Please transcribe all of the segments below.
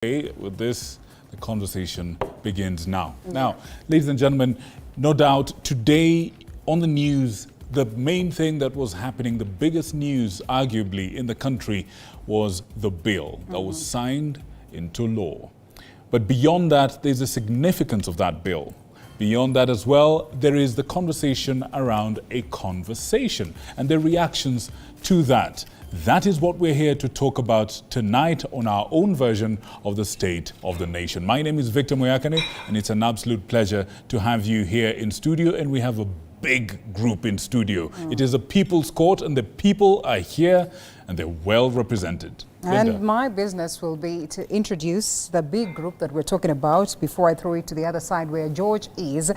With this, the conversation begins now. Now, ladies and gentlemen, no doubt today on the news, the main thing that was happening, the biggest news arguably in the country was the bill that was signed into law. But beyond that, there's a significance of that bill. Beyond that as well, there is the conversation around a conversation and the reactions to that. That is what we're here to talk about tonight on our own version of the State of the Nation. My name is Victor Moyakane, and it's an absolute pleasure to have you here in studio, and we have a big group in studio. It is a people's court, and the people are here, and they're well represented. Linda. And my business will be to introduce the big group that we're talking about before I throw it to the other side where George is,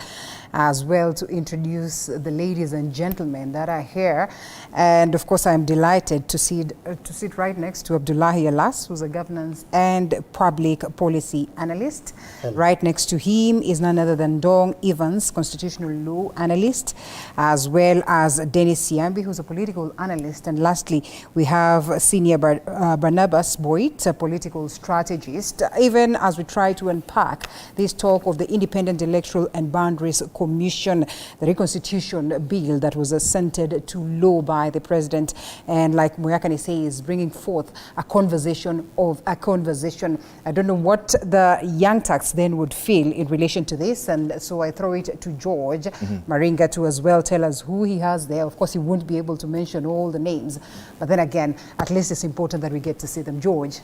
as well to introduce the ladies and gentlemen that are here. And of course, I'm delighted to sit right next to Abdullahi Alas, who's a governance and public policy analyst. Hello. Right next to him is none other than Dong Evans, constitutional law analyst, as well as Dennis Siambi, who's a political analyst. And lastly, we have senior Barnabas Boyd, a political strategist. Even as we try to unpack this talk of the Independent Electoral and Boundaries Commission, the reconstitution bill that was assented to law by the president, and like Moyakane says, bringing forth a conversation of a conversation. I don't know what the young tax then would feel in relation to this, and so I throw it to George Maringa to as well tell us who he has there. Of course, he won't be able to mention all the names, but then again, at least it's important that we get to see them. George.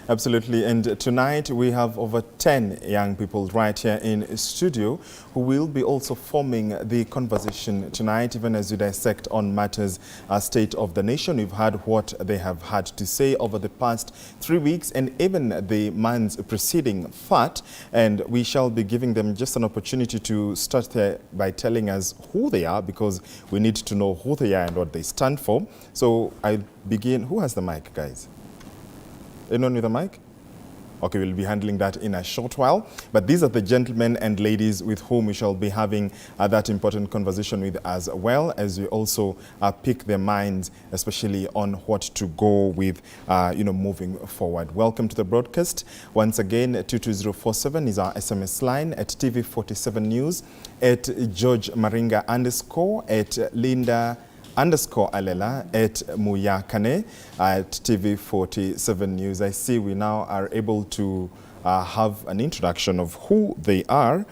Absolutely. And tonight we have over 10 young people right here in studio who will be also forming the conversation tonight, even as we dissect on matters State of the Nation. We've heard what they have had to say over the past 3 weeks and even the months preceding that. And we shall be giving them just an opportunity to start there by telling us who they are, because we need to know who they are and what they stand for. So I begin. Who has the mic, guys? Anyone with a mic? Okay, we'll be handling that in a short while. But these are the gentlemen and ladies with whom we shall be having that important conversation with, as well as we also pick their minds, especially on what to go with, moving forward. Welcome to the broadcast. Once again, 22047 is our SMS line, at TV47 News, at George Maringa _ at Linda _Alela, at Moyakane, at TV47 News. I see we now are able to have an introduction of who they are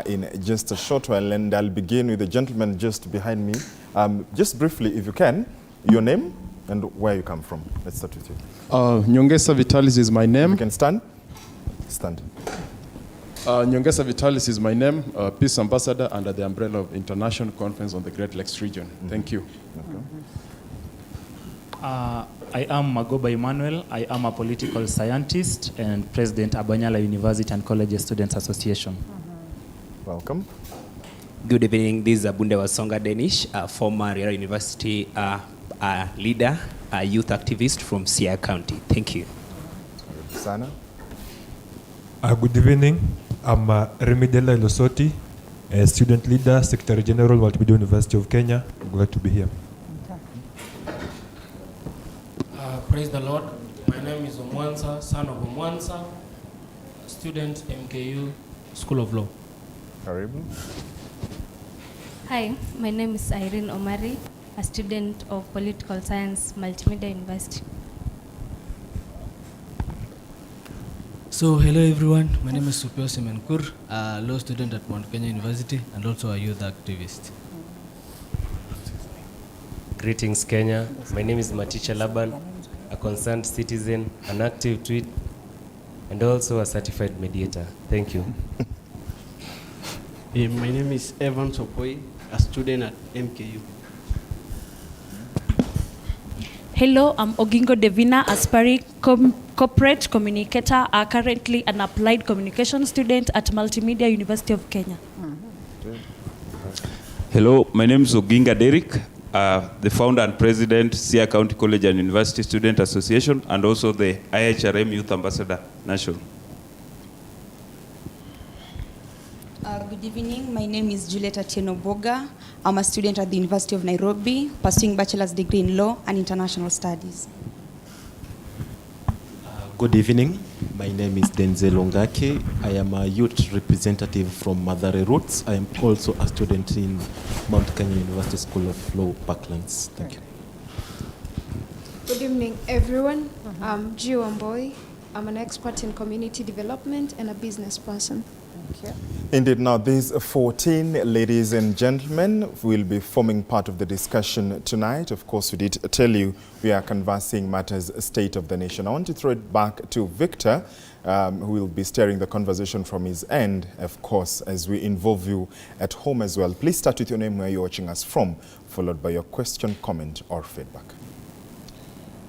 in just a short while, and I'll begin with the gentleman just behind me. Just briefly, if you can, your name and where you come from. Let's start with you. Nyongesa Vitalis is my name. You can stand. Stand. Nyongesa Vitalis is my name, Peace Ambassador under the umbrella of International Conference on the Great Lakes Region. Thank you. I am Magoba Emmanuel. I am a political scientist and President Abanyala University and College Students Association. Welcome. Good evening. This is Abunde Wasonga Denish, a former Riara University leader, a youth activist from Siaya County. Thank you. Sana. Good evening. I'm Remidela Ilosoti, a student leader, Secretary General, Multimedia University of Kenya. I'm glad to be here. Praise the Lord. My name is Omwansa, son of Omwansa, student, MKU, School of Law. Karibu. Hi, my name is Irene Omari, a student of Political Science, Multimedia University. So, hello everyone. My name is Supio Semenkur, a law student at Mount Kenya University and also a youth activist. Greetings, Kenya. My name is Matisha Laban, a concerned citizen, an active tweet, and also a certified mediator. Thank you. My name is Evan Sopoi, a student at MKU. Hello, I'm Ogingo Devina, aspiring corporate communicator, currently an applied communication student at Multimedia University of Kenya. Hello, my name is Oginga Derek, the founder and president, Siaya County College and University Student Association, and also the IHRM Youth Ambassador National. Good evening. My name is Juliet Atieno Boga. I'm a student at the University of Nairobi, pursuing bachelor's degree in law and international studies. Good evening. My name is Denzel Ongake. I am a youth representative from Mathare Roots. I am also a student in Mount Kenya University School of Law, Parklands. Thank you. Good evening, everyone. I'm Gio Amboy. I'm an expert in community development and a business person. Thank you. Indeed, now these 14 ladies and gentlemen will be forming part of the discussion tonight. Of course, we did tell you we are conversing matters state of the nation. I want to throw it back to Victor, who will be steering the conversation from his end, of course, as we involve you at home as well. Please start with your name, where you're watching us from, followed by your question, comment, or feedback.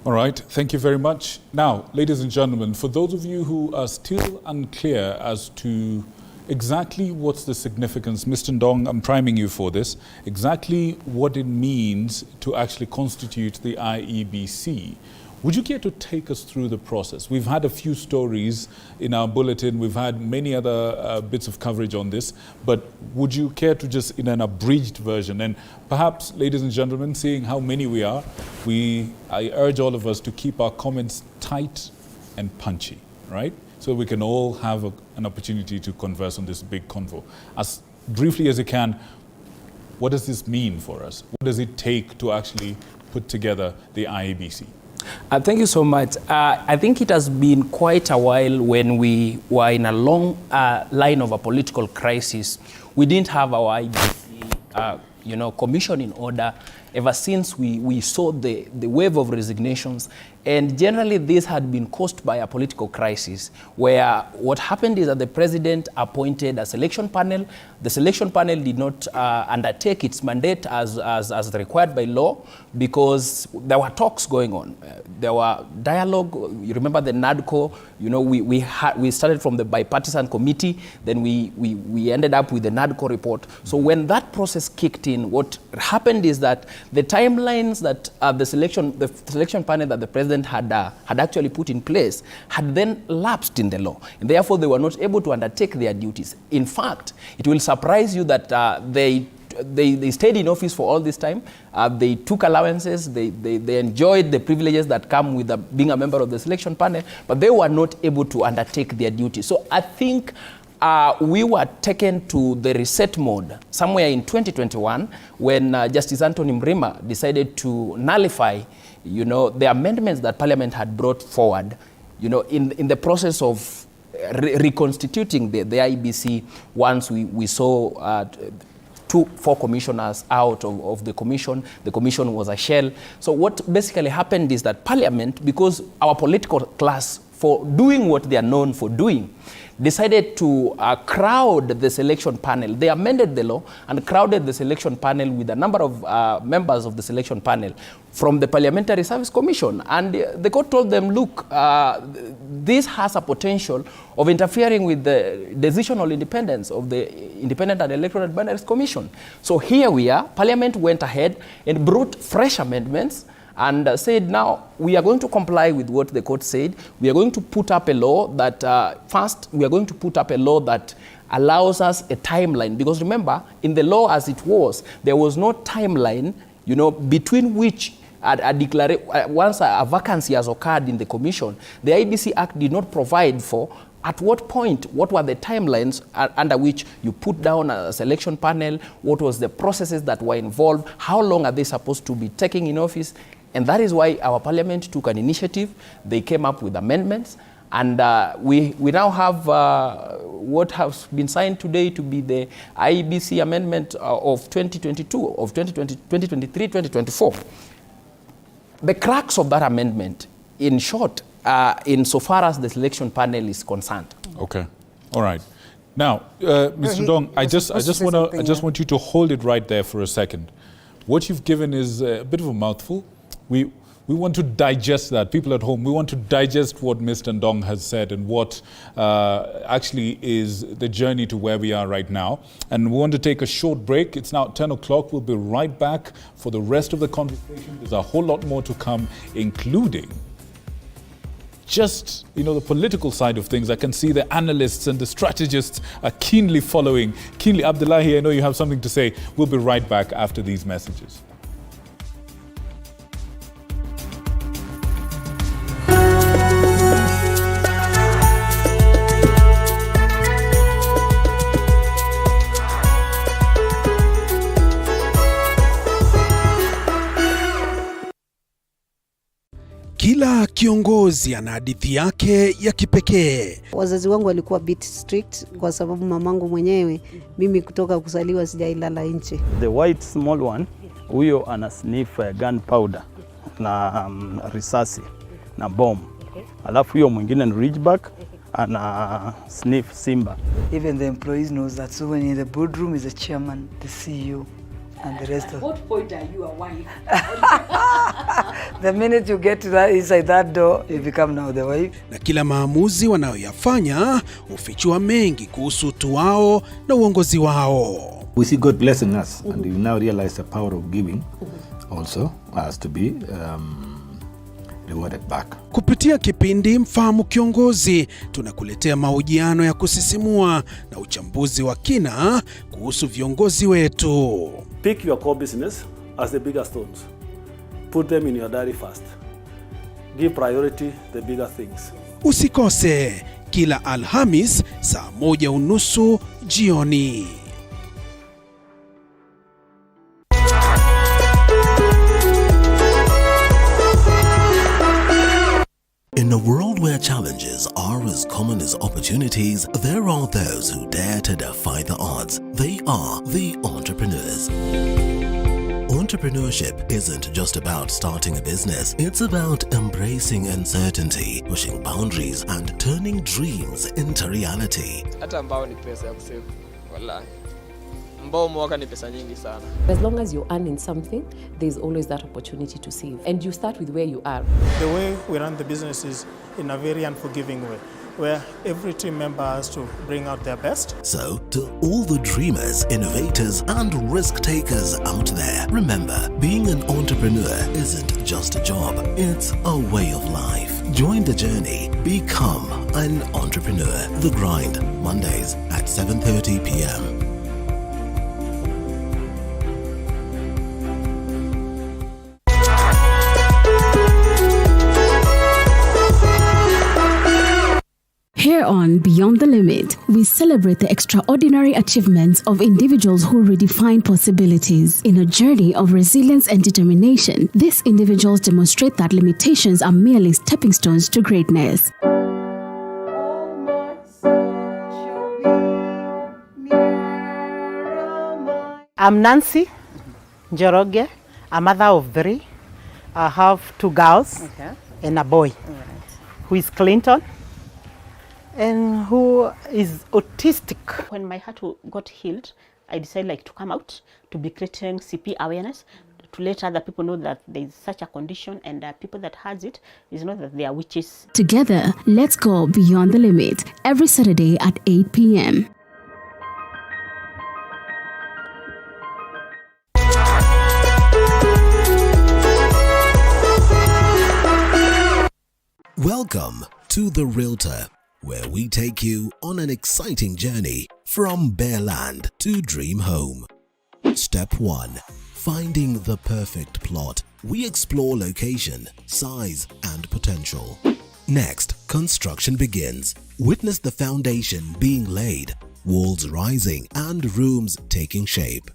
All right, thank you very much. Now, ladies and gentlemen, for those of you who are still unclear as to exactly what's the significance, Mr. Ndong, I'm priming you for this, exactly what it means to actually constitute the IEBC. Would you care to take us through the process? We've had a few stories in our bulletin. We've had many other bits of coverage on this. But would you care to just, in an abridged version, and perhaps, ladies and gentlemen, seeing how many we are, I urge all of us to keep our comments tight and punchy, right? So we can all have an opportunity to converse on this big convo. As briefly as you can, what does this mean for us? What does it take to actually put together the IEBC? Thank you so much. I think it has been quite a while when we were in a long line of a political crisis. We didn't have our IEBC, commission in order ever since we saw the wave of resignations. And generally, this had been caused by a political crisis, where what happened is that the president appointed a selection panel. The selection panel did not undertake its mandate as required by law, because there were talks going on. There were dialogue. You remember the NADCO, we started from the bipartisan committee, then we ended up with the NADCO report. So when that process kicked in, what happened is that the timelines that the selection panel that the president had actually put in place had then lapsed in the law, and therefore they were not able to undertake their duties. In fact, it will surprise you that they stayed in office for all this time. They took allowances. They enjoyed the privileges that come with being a member of the selection panel, but they were not able to undertake their duties. So I think we were taken to the reset mode somewhere in 2021 when Justice Anthony Mrima decided to nullify, the amendments that Parliament had brought forward, in the process of reconstituting the IEBC. Once we saw 4 commissioners out of the commission was a shell. So what basically happened is that Parliament, because our political class, for doing what they are known for doing, decided to crowd the selection panel. They amended the law and crowded the selection panel with a number of members of the selection panel from the Parliamentary Service Commission. And the court told them, look, this has a potential of interfering with the decisional independence of the Independent and Electoral Boundaries Commission. So here we are. Parliament went ahead and brought fresh amendments and said, now we are going to comply with what the court said. We are going to put up a law that, first, we are going to put up a law that allows us a timeline. Because remember, in the law as it was, there was no timeline, between which once a vacancy has occurred in the commission, the IEBC Act did not provide for at what point, what were the timelines under which you put down a selection panel, what was the processes that were involved, how long are they supposed to be taking in office. And that is why our parliament took an initiative. They came up with amendments, and we now have what has been signed today to be the IEBC amendment of 2022, of 2023, 2024. The crux of that amendment, in short, insofar as the selection panel is concerned. Okay, all right. Now, Mr. Dong, I just want you to hold it right there for a second. What you've given is a bit of a mouthful. We want to digest that. People at home, we want to digest what Mr. Ndong has said and what actually is the journey to where we are right now. And we want to take a short break. It's now 10 o'clock. We'll be right back for the rest of the conversation. There's a whole lot more to come, including just, the political side of things. I can see the analysts and the strategists are keenly following. Abdullahi, I know you have something to say. We'll be right back after these messages. kiongozi ana hadithi yake ya kipekee. Wazazi wangu walikuwa bit strict kwa sababu mamangu mwenyewe, mimi kutoka kuzaliwa sijailala nje. The white small one, huyo ana sniff gunpowder na risasi na bomb. Alafu huyo mwingine ni Ridgeback ana sniff Simba. Even the employees knows that, so when in the boardroom is the chairman, the CEO, and the rest of. At what point are you a wife? The minute you get to that inside that door, you become now the wife. Na kila maamuzi wanayoyafanya hufichua mengi kuhusu utu wao na uongozi wao. We see God blessing us, and we now realize the power of giving also has to be rewarded back. Kupitia kipindi Mfahamu Kiongozi, tunakuletea mahojiano ya kusisimua na uchambuzi wa kina kuhusu viongozi wetu. Pick your core business as the bigger stones. Put them in your diary first. Give priority the bigger things. Usikose kila Alhamis saa 1:30 jioni. In a world where challenges are as common as opportunities, there are those who dare to defy the odds. They are the entrepreneurs. Entrepreneurship isn't just about starting a business. It's about embracing uncertainty, pushing boundaries, and turning dreams into reality. Hata ambao ni pesa ya kusave, wallahi. Ambao mwaka ni pesa nyingi sana. As long as you're earning something, there's always that opportunity to save. And you start with where you are. The way we run the business is in a very unforgiving way, where every team member has to bring out their best. So, to all the dreamers, innovators, and risk takers out there, remember, being an entrepreneur isn't just a job, it's a way of life. Join the journey. Become an entrepreneur. The Grind, Mondays at 7:30 p.m. Here on Beyond the Limit, we celebrate the extraordinary achievements of individuals who redefine possibilities. In a journey of resilience and determination, these individuals demonstrate that limitations are merely stepping stones to greatness. I'm Nancy Njoroge, a mother of 3. I have 2 girls and a boy who is Clinton and who is autistic. When my heart got healed, I decided to come out to be creating CP awareness, to let other people know that there is such a condition, and people that has it is not that they are witches. Together, let's go beyond the limit every Saturday at 8 p.m. Welcome to The Realtor, where we take you on an exciting journey from bare land to dream home. Step 1. Finding the perfect plot. We explore location, size, and potential. Next, construction begins. Witness the foundation being laid, walls rising, and rooms taking shape.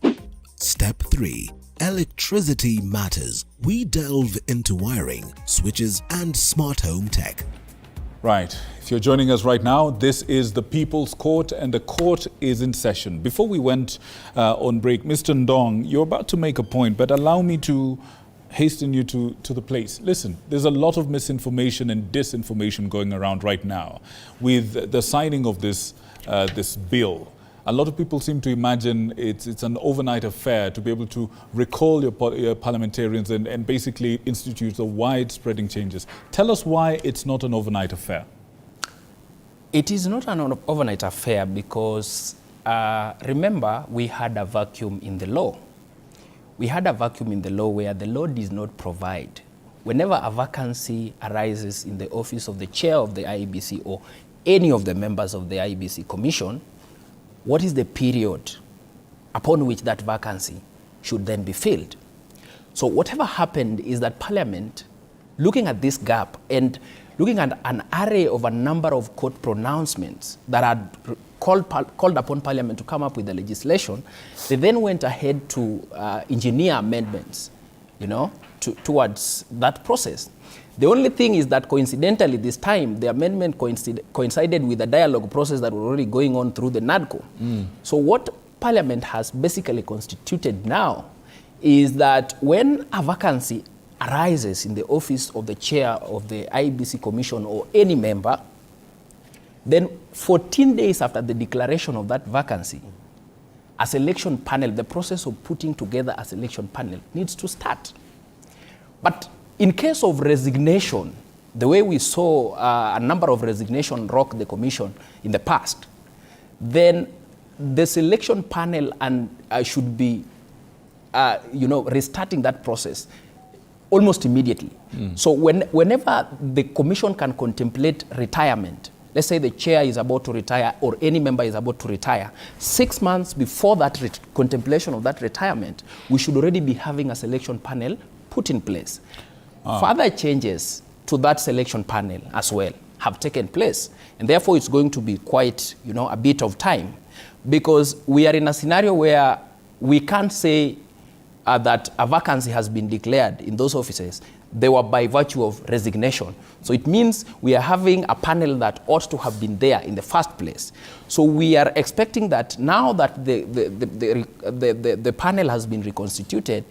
Step 3. Electricity matters. We delve into wiring, switches, and smart home tech. Right. If you're joining us right now, this is the People's Court, and the court is in session. Before we went on break, Mr. Ndong, you're about to make a point, but allow me to hasten you to the place. Listen, there's a lot of misinformation and disinformation going around right now with the signing of this bill. A lot of people seem to imagine it's an overnight affair to be able to recall your parliamentarians and basically institute the wide-spreading changes. Tell us why it's not an overnight affair. It is not an overnight affair because, remember, we had a vacuum in the law. We had a vacuum in the law where the law does not provide. Whenever a vacancy arises in the office of the chair of the IEBC or any of the members of the IEBC commission, what is the period upon which that vacancy should then be filled? So whatever happened is that Parliament, looking at this gap and looking at an array of a number of court pronouncements that had called upon Parliament to come up with the legislation, they then went ahead to engineer amendments, towards that process. The only thing is that coincidentally this time, the amendment coincided with the dialogue process that was already going on through the NADCO. So what Parliament has basically constituted now is that when a vacancy arises in the office of the chair of the IEBC Commission or any member, then 14 days after the declaration of that vacancy, a selection panel, the process of putting together a selection panel needs to start. But in case of resignation, the way we saw a number of resignations rock the commission in the past, then the selection panel should be restarting that process almost immediately. So whenever the commission can contemplate retirement, let's say the chair is about to retire or any member is about to retire, 6 months before that contemplation of that retirement, we should already be having a selection panel put in place. Further changes to that selection panel as well have taken place, and therefore it's going to be quite, a bit of time, because we are in a scenario where we can't say that a vacancy has been declared in those offices. They were by virtue of resignation. So it means we are having a panel that ought to have been there in the first place. So we are expecting that now that the panel has been reconstituted,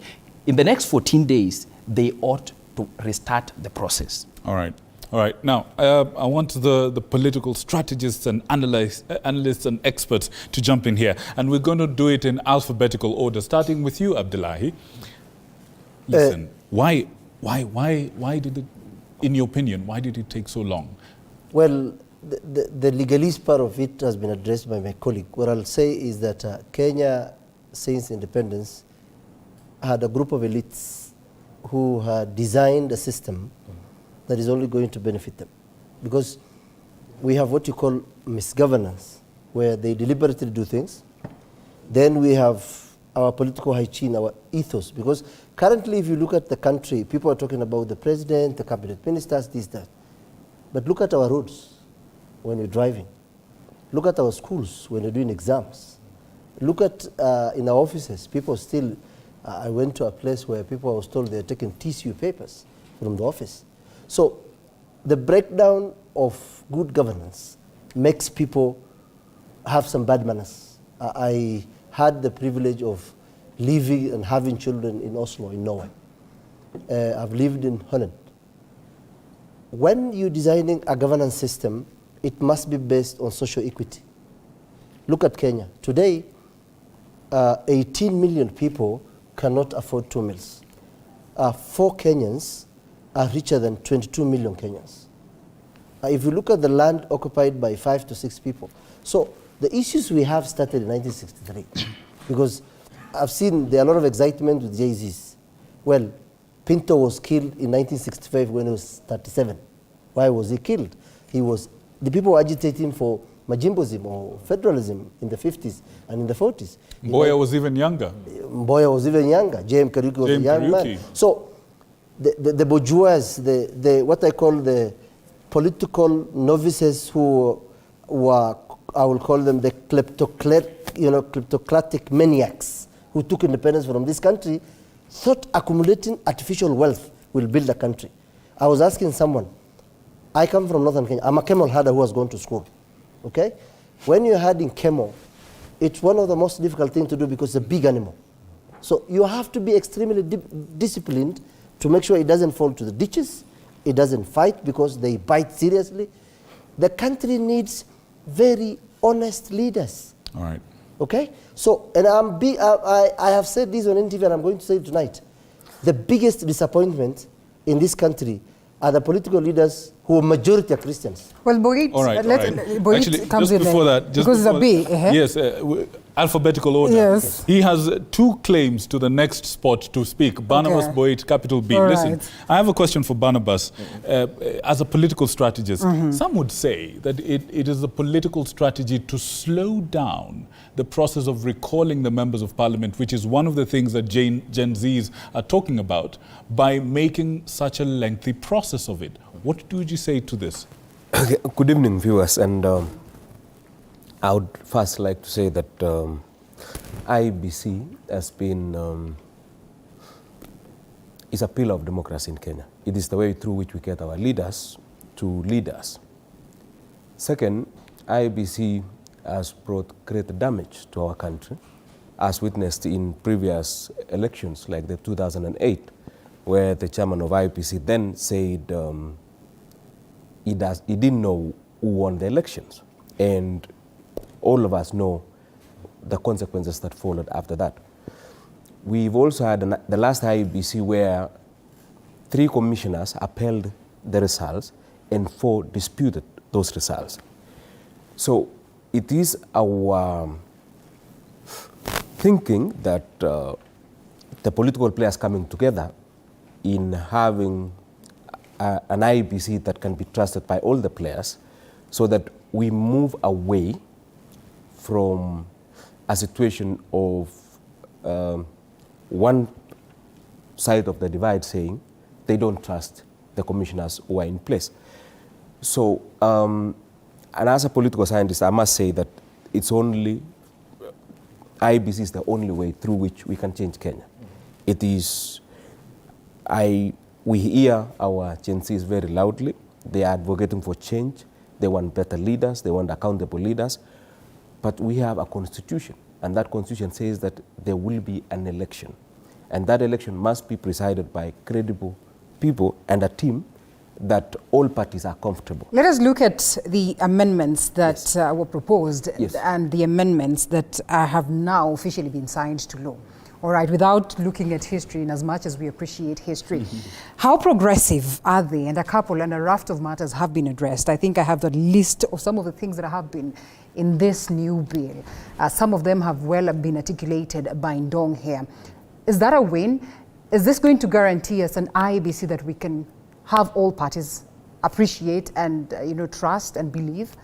in the next 14 days, they ought to restart the process. All right. All right. Now, I want the political strategists and analysts and experts to jump in here. And we're going to do it in alphabetical order, starting with you, Abdullahi. Listen, why did it, in your opinion, why did it take so long? Well, the legalese part of it has been addressed by my colleague. What I'll say is that Kenya, since independence, had a group of elites who had designed a system that is only going to benefit them. Because we have what you call misgovernance, where they deliberately do things. Then we have our political hygiene, our ethos. Because currently, if you look at the country, people are talking about the president, the cabinet ministers, this, that. But look at our roads when you're driving. Look at our schools when you're doing exams. Look at in our offices, people still, I went to a place where people, I was told they're taking tissue papers from the office. So the breakdown of good governance makes people have some bad manners. I had the privilege of living and having children in Oslo, in Norway. I've lived in Holland. When you're designing a governance system, it must be based on social equity. Look at Kenya. Today, 18 million people cannot afford 2 meals. 4 Kenyans are richer than 22 million Kenyans. If you look at the land occupied by 5 to 6 people. So the issues we have started in 1963, because I've seen there are a lot of excitement with Jay-Z's. Well, Pinto was killed in 1965 when he was 37. Why was he killed? The people were agitating for Majimbosm or federalism in the 50s and in the 40s. Mboya was even younger. Mboya was even younger. J.M. Kariuki was a young man. So the bourgeois, what I call the political novices who were, I will call them the kleptocratic maniacs who took independence from this country, thought accumulating artificial wealth will build a country. I was asking someone, I come from Northern Kenya. I'm a camel herder who has gone to school. Okay? When you're herding camel, it's one of the most difficult things to do because it's a big animal. So you have to be extremely disciplined to make sure it doesn't fall to the ditches, it doesn't fight because they bite seriously. The country needs very honest leaders. All right. Okay? So, and I have said this on NTV and I'm going to say it tonight. The biggest disappointment in this country are the political leaders who are majority are Christians. Well, Boit, Actually, comes just in before that, because it's a B. Yes, alphabetical order. Yes. He has 2 claims to the next spot to speak. Barnabas Boit, capital B. All Listen, right. I have a question for Barnabas. As a political strategist, some would say that it is a political strategy to slow down the process of recalling the members of parliament, which is one of the things that Gen Zs are talking about, by making such a lengthy process of it. What would you say to this? Good evening, viewers, and I would first like to say that IEBC has been is a pillar of democracy in Kenya. It is the way through which we get our leaders to lead us. Second, IEBC has brought great damage to our country, as witnessed in previous elections like the 2008, where the chairman of IEBC then said he didn't know who won the elections. And all of us know the consequences that followed after that. We've also had the last IEBC where 3 commissioners upheld the results and 4 disputed those results. So it is our thinking that the political players coming together in having an IEBC that can be trusted by all the players, so that we move away from a situation of one side of the divide saying they don't trust the commissioners who are in place. So, and as a political scientist, I must say that it's only, IEBC is the only way through which we can change Kenya. It is, we hear our Gen Zs very loudly. They are advocating for change. They want better leaders. They want accountable leaders. But we have a constitution, and that constitution says that there will be an election. And that election must be presided by credible people and a team that all parties are comfortable. Let us look at the amendments that were proposed and the amendments that have now officially been signed to law. All right, without looking at history, in as much as we appreciate history, how progressive are they? And a raft of matters have been addressed. I think I have the list of some of the things that have been in this new bill. Some of them have well been articulated by Ndong here. Is that a win? Is this going to guarantee us an IEBC that we can have all parties appreciate and trust and believe?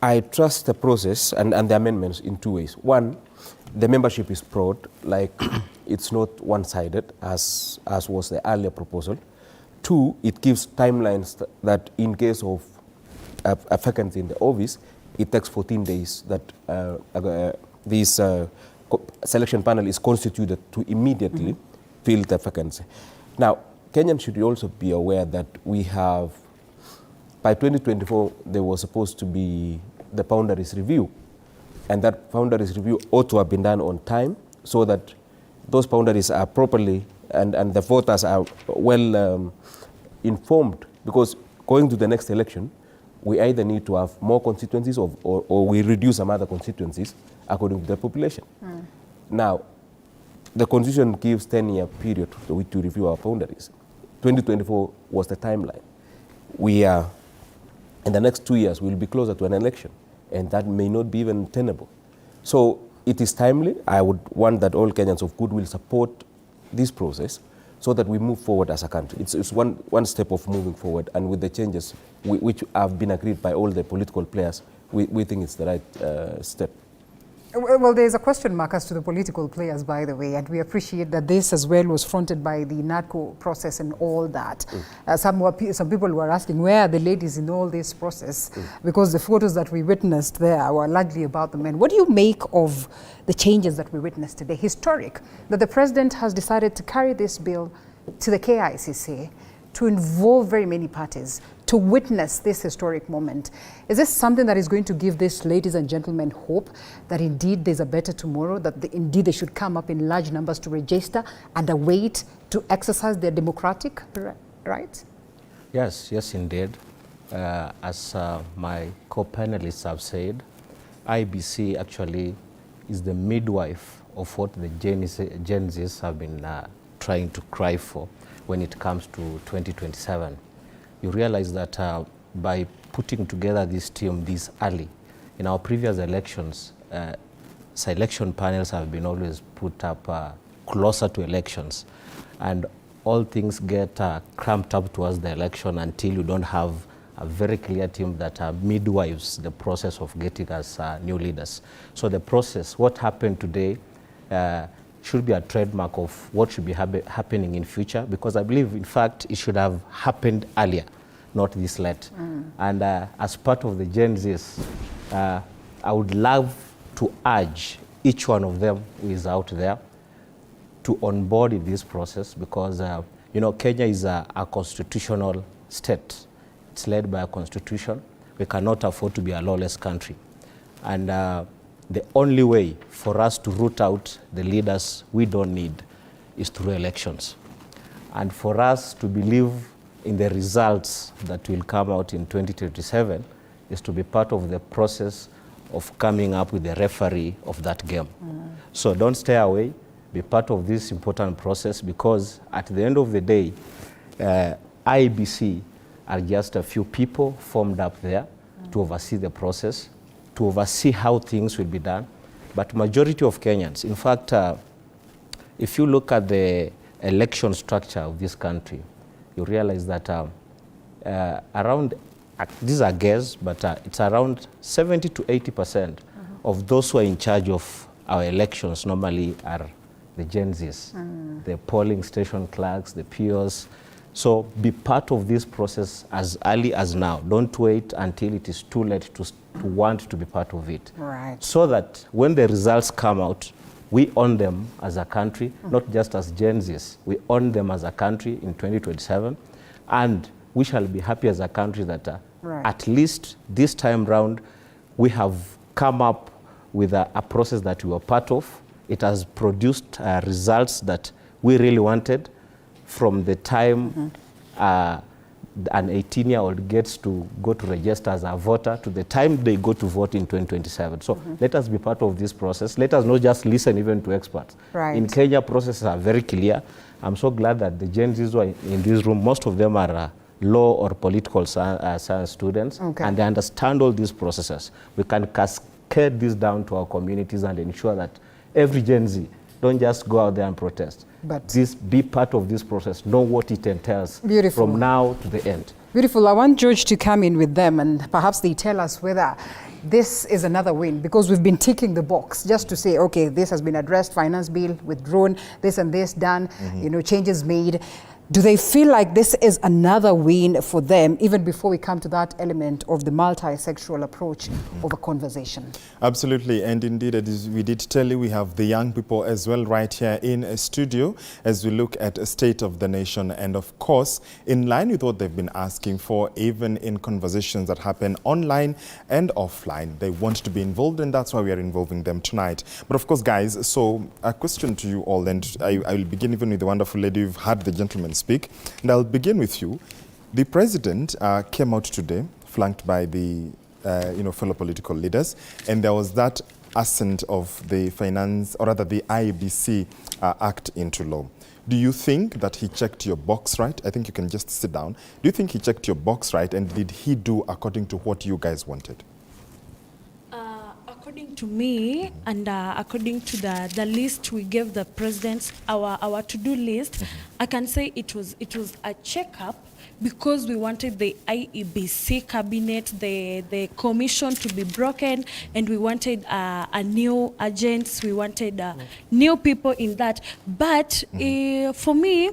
I trust the process and the amendments in 2 ways. One, the membership is broad, like it's not one-sided as was the earlier proposal. 2, it gives timelines that in case of a vacancy in the office, it takes 14 days that this selection panel is constituted to immediately fill the vacancy. Now, Kenyans should also be aware that we have, by 2024, there was supposed to be the boundaries review. And that boundaries review ought to have been done on time so that those boundaries are properly and the voters are well informed. Because going to the next election, we either need to have more constituencies or we reduce some other constituencies according to the population. Now, the Constitution gives 10-year period to review our boundaries. 2024 was the timeline. We are, in the next 2 years, we'll be closer to an election, and that may not be even tenable. So it is timely. I would want that all Kenyans of goodwill support this process so that we move forward as a country. It's one step of moving forward, and with the changes which have been agreed by all the political players, we think it's the right step. Well, there's a question mark as to the political players, by the way, and we appreciate that this as well was fronted by the NADCO process and all that. Some people were asking, where are the ladies in all this process? Because the photos that we witnessed there were largely about the men. What do you make of the changes that we witnessed today? Historic, that the president has decided to carry this bill to the KICC, to involve very many parties, to witness this historic moment. Is this something that is going to give these ladies and gentlemen hope that indeed there's a better tomorrow, that indeed they should come up in large numbers to register and await to exercise their democratic rights? Yes, indeed. As my co-panelists have said, IEBC actually is the midwife of what the Gen Zs have been trying to cry for when it comes to 2027. You realize that by putting together this team this early, in our previous elections, selection panels have been always put up closer to elections, and all things get cramped up towards the election until you don't have a very clear team that midwives the process of getting us new leaders. So the process, what happened today, should be a trademark of what should be happening in future, because I believe, in fact, it should have happened earlier, not this late. And as part of the Gen Zs, I would love to urge each one of them who is out there, to onboard in this process because, you know, Kenya is a constitutional state. It's led by a constitution. We cannot afford to be a lawless country. And the only way for us to root out the leaders we don't need is through elections. And for us to believe in the results that will come out in 2027 is to be part of the process of coming up with the referee of that game. So don't stay away, be part of this important process, because at the end of the day, IEBC are just a few people formed up there to oversee the process, to oversee how things will be done. But majority of Kenyans, in fact, if you look at the election structure of this country, you realize that around, these are guesses, but it's around 70 to 80% of those who are in charge of our elections normally are the Gen Zs, the polling station clerks, the POs. So be part of this process as early as now. Don't wait until it is too late to want to be part of it. Right. So that when the results come out, we own them as a country, not just as Gen Zs. We own them as a country in 2027. And we shall be happy as a country that at least this time round, we have come up with a process that we were part of. It has produced results that we really wanted from the time an 18-year-old gets to go to register as a voter to the time they go to vote in 2027. So let us be part of this process. Let us not just listen even to experts. Right. In Kenya, processes are very clear. I'm so glad that the Gen Zs who are in this room, most of them are law or political science students, and they understand all these processes. We can cascade this down to our communities and ensure that every Gen Z don't just go out there and protest. But be part of this process, know what it entails from now to the end. Beautiful. I want George to come in with them and perhaps they tell us whether this is another win, because we've been ticking the box just to say, okay, this has been addressed, finance bill withdrawn, this and this done, you know, changes made. Do they feel like this is another win for them, even before we come to that element of the multi-sectoral approach of a conversation? Absolutely, and indeed, as we did tell you, we have the young people as well right here in a studio as we look at a state of the nation, and of course, in line with what they've been asking for, even in conversations that happen online and offline. They want to be involved, and that's why we are involving them tonight. But of course, guys, so a question to you all, and I will begin even with the wonderful lady. You've heard the gentleman speak, and I'll begin with you. The president came out today, flanked by the fellow political leaders, and there was that assent of the finance, or rather the IEBC act into law. Do you think that he checked your box right? I think you can just sit down. Do you think he checked your box right, and did he do according to what you guys wanted? According to me, and according to the list we gave the president, our to-do list, I can say it was a checkup, because we wanted the IEBC cabinet, the commission to be broken, and we wanted a new agents, we wanted new people in that. But for me,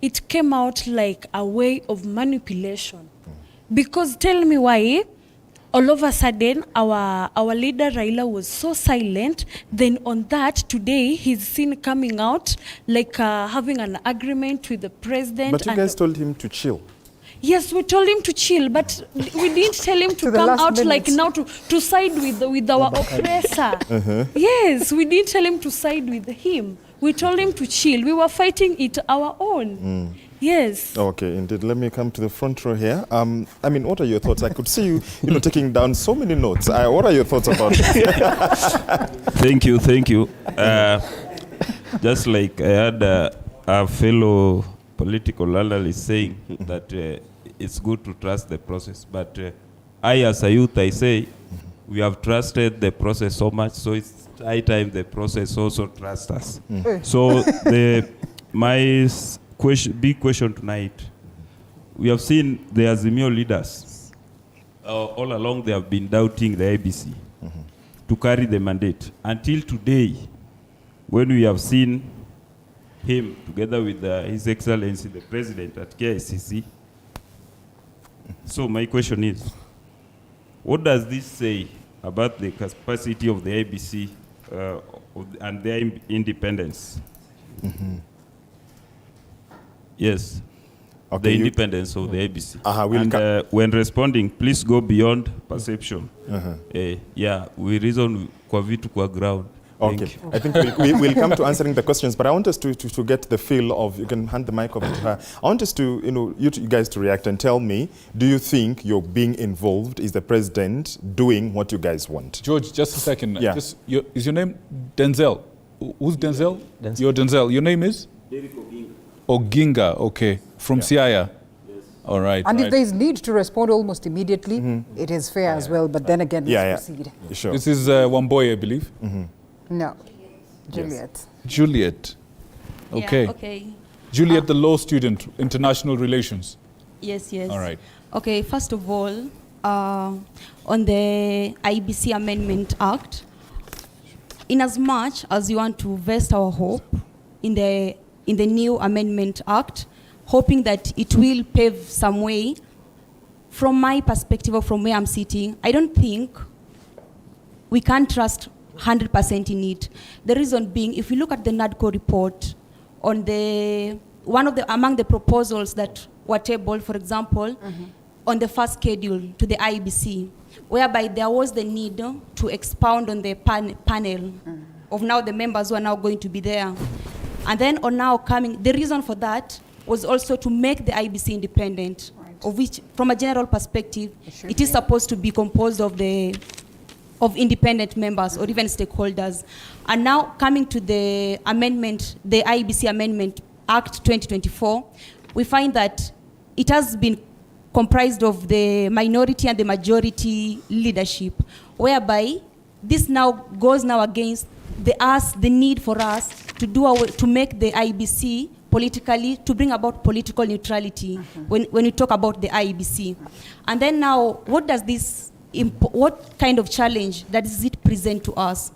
it came out like a way of manipulation. Because tell me why. All of a sudden, our leader Raila was so silent. Then on that, today, he's seen coming out, like having an agreement with the president. But you guys told him to chill. Yes, we told him to chill, but we didn't tell him to come out minute. Like now to side with our oppressor. Yes, we didn't tell him to side with him. We told him to chill. We were fighting it our own. Yes. Okay, indeed. Let me come to the front row here. I mean, what are your thoughts? I could see you, taking down so many notes. What are your thoughts about it? Thank you. Just like I had a fellow political analyst saying that it's good to trust the process. But I, as a youth, I say we have trusted the process so much, so it's high time the process also trusts us. So my big question tonight, we have seen the Azimio leaders, all along they have been doubting the IEBC to carry the mandate. Until today, when we have seen him together with His Excellency the President at KICC. So my question is, what does this say about the capacity of the IEBC and their independence? Yes. Okay, The you- independence of the IEBC. we'll And when responding, please go beyond perception. Yeah, we reason kwa vitu kwa ground. Thank Okay, you. I think we'll come to answering the questions, but I want us to get the feel of, you can hand the mic over to her. I want us to, you guys to react and tell me, do you think you're being involved? Is the president doing what you guys want? George, just a second. Yeah. Is your name Denzel? Who's Denzel? You're Denzel. Your name is? Oginga, okay. From Siaya? Yes. All right. And right. if there is need to respond almost immediately, it is fair as well. But then again, let's proceed. Sure. This is Wamboy, I believe. No, Juliet. Juliet. Okay. Yeah, okay. Juliet, the law student, international relations. Yes, yes. All right. Okay, first of all, on the IEBC Amendment Act, in as much as you want to vest our hope in the new Amendment Act, hoping that it will pave some way, from my perspective or from where I'm sitting, I don't think we can trust 100% in it. The reason being, if you look at the NADCO report on among the proposals that were tabled, for example, on the first schedule to the IEBC, whereby there was the need to expound on the panel of now the members who are now going to be there. And then on now coming, the reason for that was also to make the IEBC independent, of which, from a general perspective, it is supposed to be composed of independent members or even stakeholders. And now coming to the amendment, the IEBC Amendment Act 2024, we find that it has been comprised of the minority and the majority leadership, whereby this now goes against the need for us to make the IEBC politically, to bring about political neutrality when we talk about the IEBC. And then now, what kind of challenge does it present to us?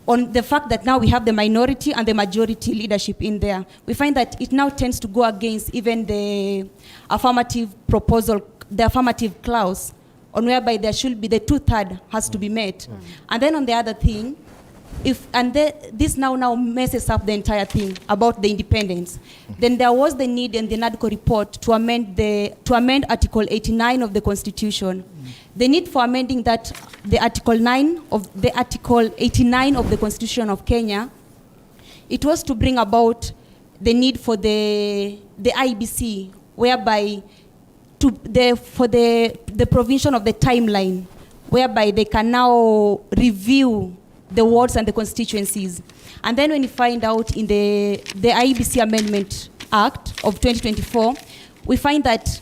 On the fact that now we have the minority and the majority leadership in there, we find that it now tends to go against even the affirmative proposal, the affirmative clause, on whereby there should be the 2/3 has to be met. And then on the other thing, this now messes up the entire thing about the independence. Then there was the need in the NADCO report to amend Article 89 of the Constitution. The need for amending that, the Article 89 of the Constitution of Kenya, it was to bring about the need for the IEBC, whereby for the provision of the timeline, whereby they can now review the wards and the constituencies. And then when you find out in the IEBC Amendment Act of 2024, we find that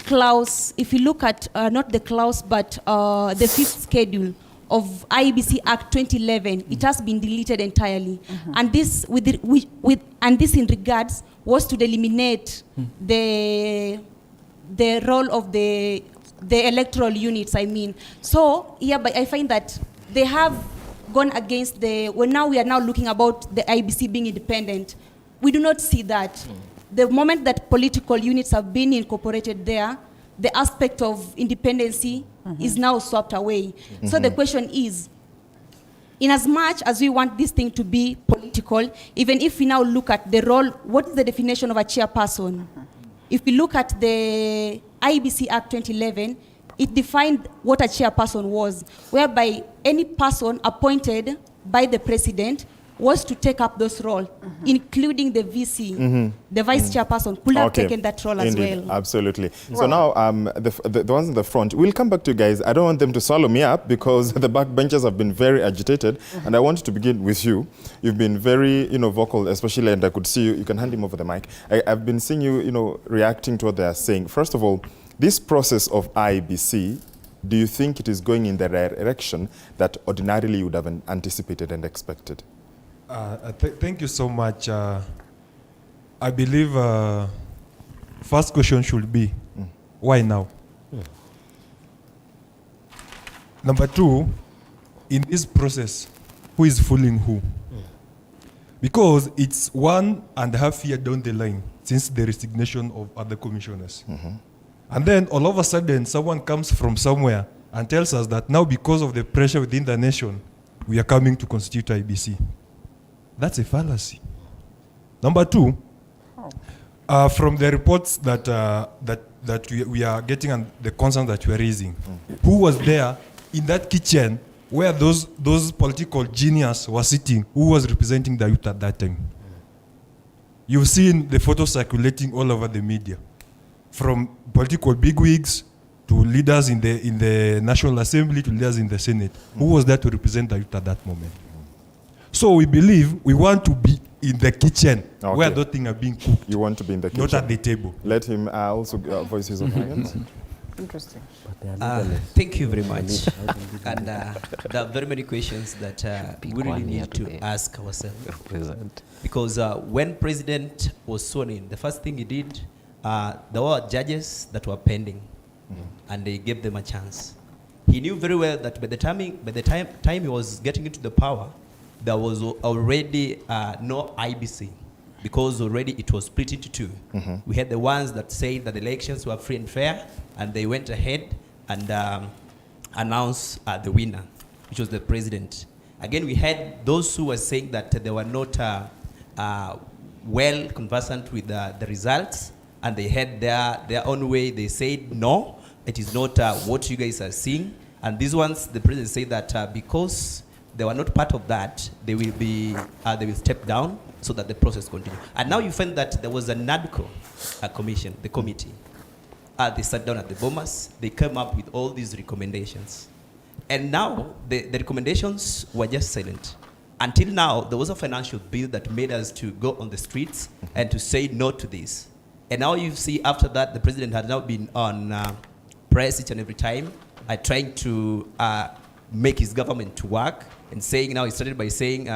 clause, if you look at, not the clause, but the fifth schedule of IEBC Act 2011, it has been deleted entirely. And this in regards was to eliminate the role of the electoral units, I mean. So, yeah, but I find that they have gone against now we are now looking about the IEBC being independent. We do not see that. The moment that political units have been incorporated there, the aspect of independency is now swept away. So the question is, in as much as we want this thing to be political, even if we now look at the role, what is the definition of a chairperson? If we look at the IEBC Act 2011, it defined what a chairperson was, whereby any person appointed by the president was to take up those roles, including the VC, the vice chairperson, could have taken that role as well. Absolutely. So now, the ones in the front, we'll come back to you guys. I don't want them to swallow me up because the backbenchers have been very agitated, and I want to begin with you. You've been very, vocal, especially, and I could see you. You can hand him over the mic. I've been seeing you, reacting to what they are saying. First of all, this process of IEBC, do you think it is going in the direction that ordinarily you would have anticipated and expected? Thank you so much. I believe first question should be, why now? Number two, in this process, who is fooling who? Because it's 1.5 years down the line since the resignation of other commissioners. And then all of a sudden, someone comes from somewhere and tells us that now because of the pressure within the nation, we are coming to constitute IEBC. That's a fallacy. Number two, from the reports that we are getting and the concerns that we are raising, who was there in that kitchen where those political geniuses were sitting, who was representing the youth at that time? You've seen the photos circulating all over the media, from political bigwigs to leaders in the National Assembly to leaders in the Senate. Who was there to represent the youth at that moment? So we believe we want to be in the kitchen where those things are being cooked. You want to be in the kitchen, not at the table. Let him also voice his opinions. Interesting. Thank you very much. And there are very many questions that we really need to ask ourselves. Because when President was sworn in, the first thing he did, there were judges that were pending, and they gave them a chance. He knew very well that by the time he was getting into the power, there was already no IEBC, because already it was split into two. We had the ones that said that the elections were free and fair, and they went ahead and announced the winner, which was the president. Again, we had those who were saying that they were not well conversant with the results, and they had their own way. They said, no, it is not what you guys are seeing. And these ones, the president said that because they were not part of that, they will step down so that the process continues. And now you find that there was a NADCO commission, the committee. They sat down at the Bomas. They came up with all these recommendations. And now the recommendations were just silent. Until now, there was a financial bill that made us to go on the streets and to say no to this. And now you see after that, the president has now been on press each and every time, trying to make his government to work, and saying now, he started by saying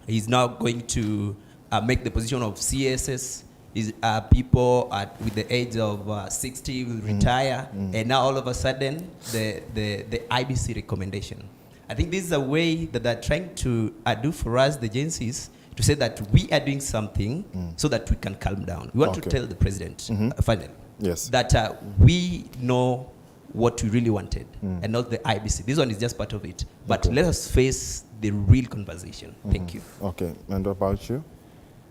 he's now going to make the position of CSS. People with the age of 60 will retire, and now all of a sudden the IEBC recommendation. I think this is a way that they're trying to do for us, the agencies, to say that we are doing something so that we can calm down. We want to tell the president, finally, that we know what we really wanted, and not the IEBC. This one is just part of it. But let us face the real conversation. Thank you. Okay, and what about you?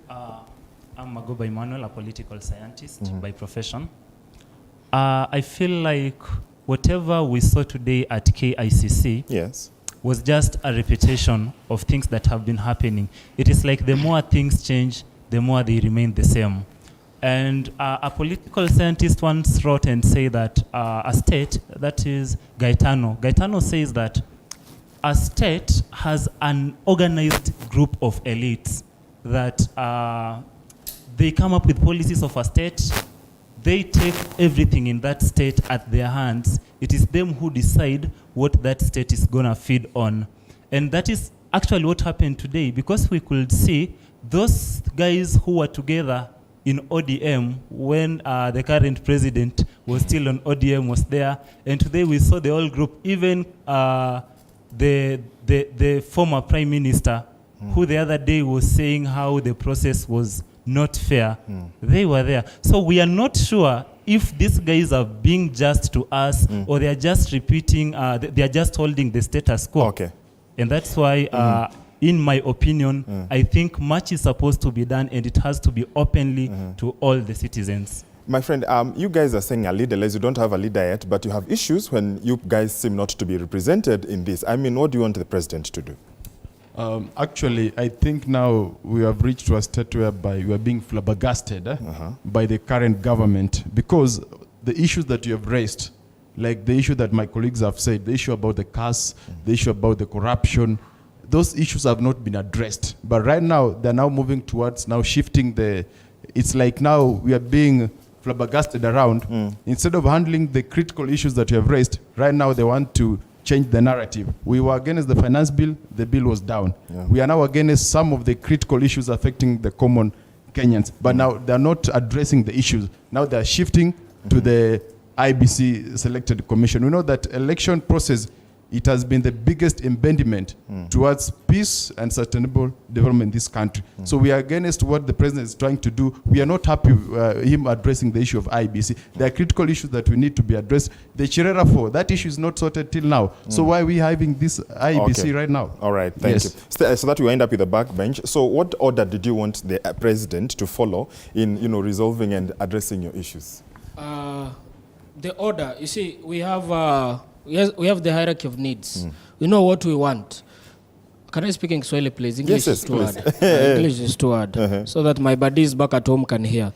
I'm Magoba Emmanuel, a political scientist by profession. I feel like whatever we saw today at KICC was just a repetition of things that have been happening. It is like the more things change, the more they remain the same. And a political scientist once wrote and said that a state, that is Gaetano says that a state has an organized group of elites that they come up with policies of a state. They take everything in that state at their hands. It is them who decide what that state is going to feed on. And that is actually what happened today, because we could see those guys who were together in ODM when the current president was still on ODM was there. And today we saw the whole group, even the former prime minister, who the other day was saying how the process was not fair. They were there. So we are not sure if these guys are being just to us or they are just repeating, they are just holding the status quo. Okay. And that's why, in my opinion, I think much is supposed to be done, and it has to be openly to all the citizens. My friend, you guys are saying a leaderless. You don't have a leader yet, but you have issues when you guys seem not to be represented in this. I mean, what do you want the president to do? Actually, I think now we have reached to a state whereby we are being flabbergasted by the current government, because the issues that you have raised, like the issue that my colleagues have said, the issue about the CAS, the issue about the corruption, those issues have not been addressed. But right now, they're now moving towards now shifting it's like now we are being flabbergasted around. Instead of handling the critical issues that you have raised, right now they want to change the narrative. We were against the finance bill, the bill was down. We are now against some of the critical issues affecting the common Kenyans. But now they're not addressing the issues. Now they're shifting to the IEBC selected commission. We know that election process it has been the biggest impediment towards peace and sustainable development in this country. So we are against what the president is trying to do. We are not happy him addressing the issue of IEBC. There are critical issues that we need to be addressed. The Chirera 4, that issue is not sorted till now. So why are we having this IEBC right now? All right, thank you. So that we end up with the backbench. So what order did you want the president to follow in, resolving and addressing your issues? The order, you see, we have the hierarchy of needs. We know what we want. Can I speak in Swahili, please? English is too hard. English is too hard. So that my buddies back at home can hear.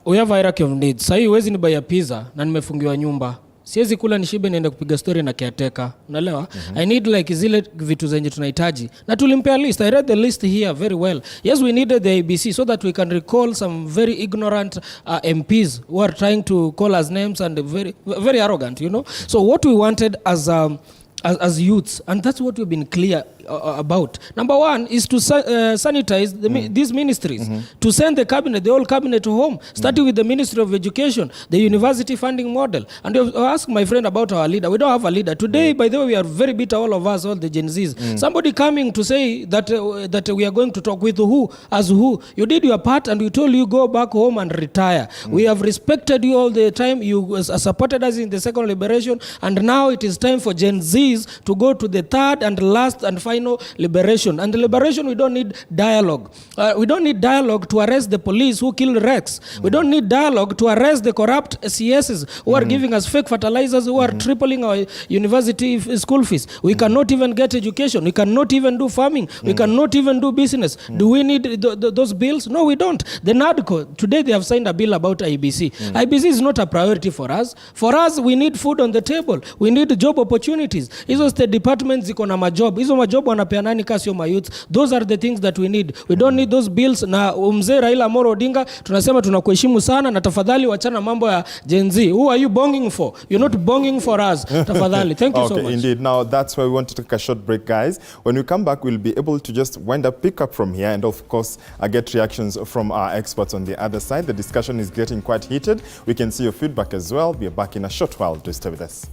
We have hierarchy of needs. Sahi huwezi nibuy pizza na nimefungiwa nyumba. Siwezi kula nishibe niende kupiga story na caretaker. Unaelewa? I need like zile vitu zenye tunahitaji. Na tulimpea list. I read the list here very well. Yes, we needed the IEBC so that we can recall some very ignorant MPs who are trying to call us names and very, very arrogant, So what we wanted as youths, and that's what we've been clear about. Number one is to sanitize these ministries, to send the whole cabinet home, starting with the Ministry of Education, the university funding model. And you ask my friend about our leader. We don't have a leader. Today, by the way, we are very bitter, all of us, all the Gen Zs. Somebody coming to say that we are going to talk with who, as who. You did your part and we told you go back home and retire. We have respected you all the time. You supported us in the second liberation. And now it is time for Gen Zs to go to the third and last and final liberation. And the liberation, we don't need dialogue. We don't need dialogue to arrest the police who killed Rex. We don't need dialogue to arrest the corrupt CSs who are giving us fake fertilizers, who are tripling our university school fees. We cannot even get education. We cannot even do farming. We cannot even do business. Do we need those bills? No, we don't. The NADCO, today they have signed a bill about IEBC. IEBC is not a priority for us. For us, we need food on the table. We need job opportunities. Hizo state departments ziko na majob. Hizo majob wanapea nani kasi yo mayouth? Those are the things that we need. We don't need those bills. Na mzee Raila Amolo Odinga, tunasema tunakuheshimu sana na tafadhali wachana mambo ya Gen Z. Who are you bonging for? You're not bonging for us. Tafadhali. Thank you so much. Indeed. Now, that's why we want to take a short break, guys. When we come back, we'll be able to just pick up from here and, of course, get reactions from our experts on the other side. The discussion is getting quite heated. We can see your feedback as well. We're back in a short while. Do stay with us.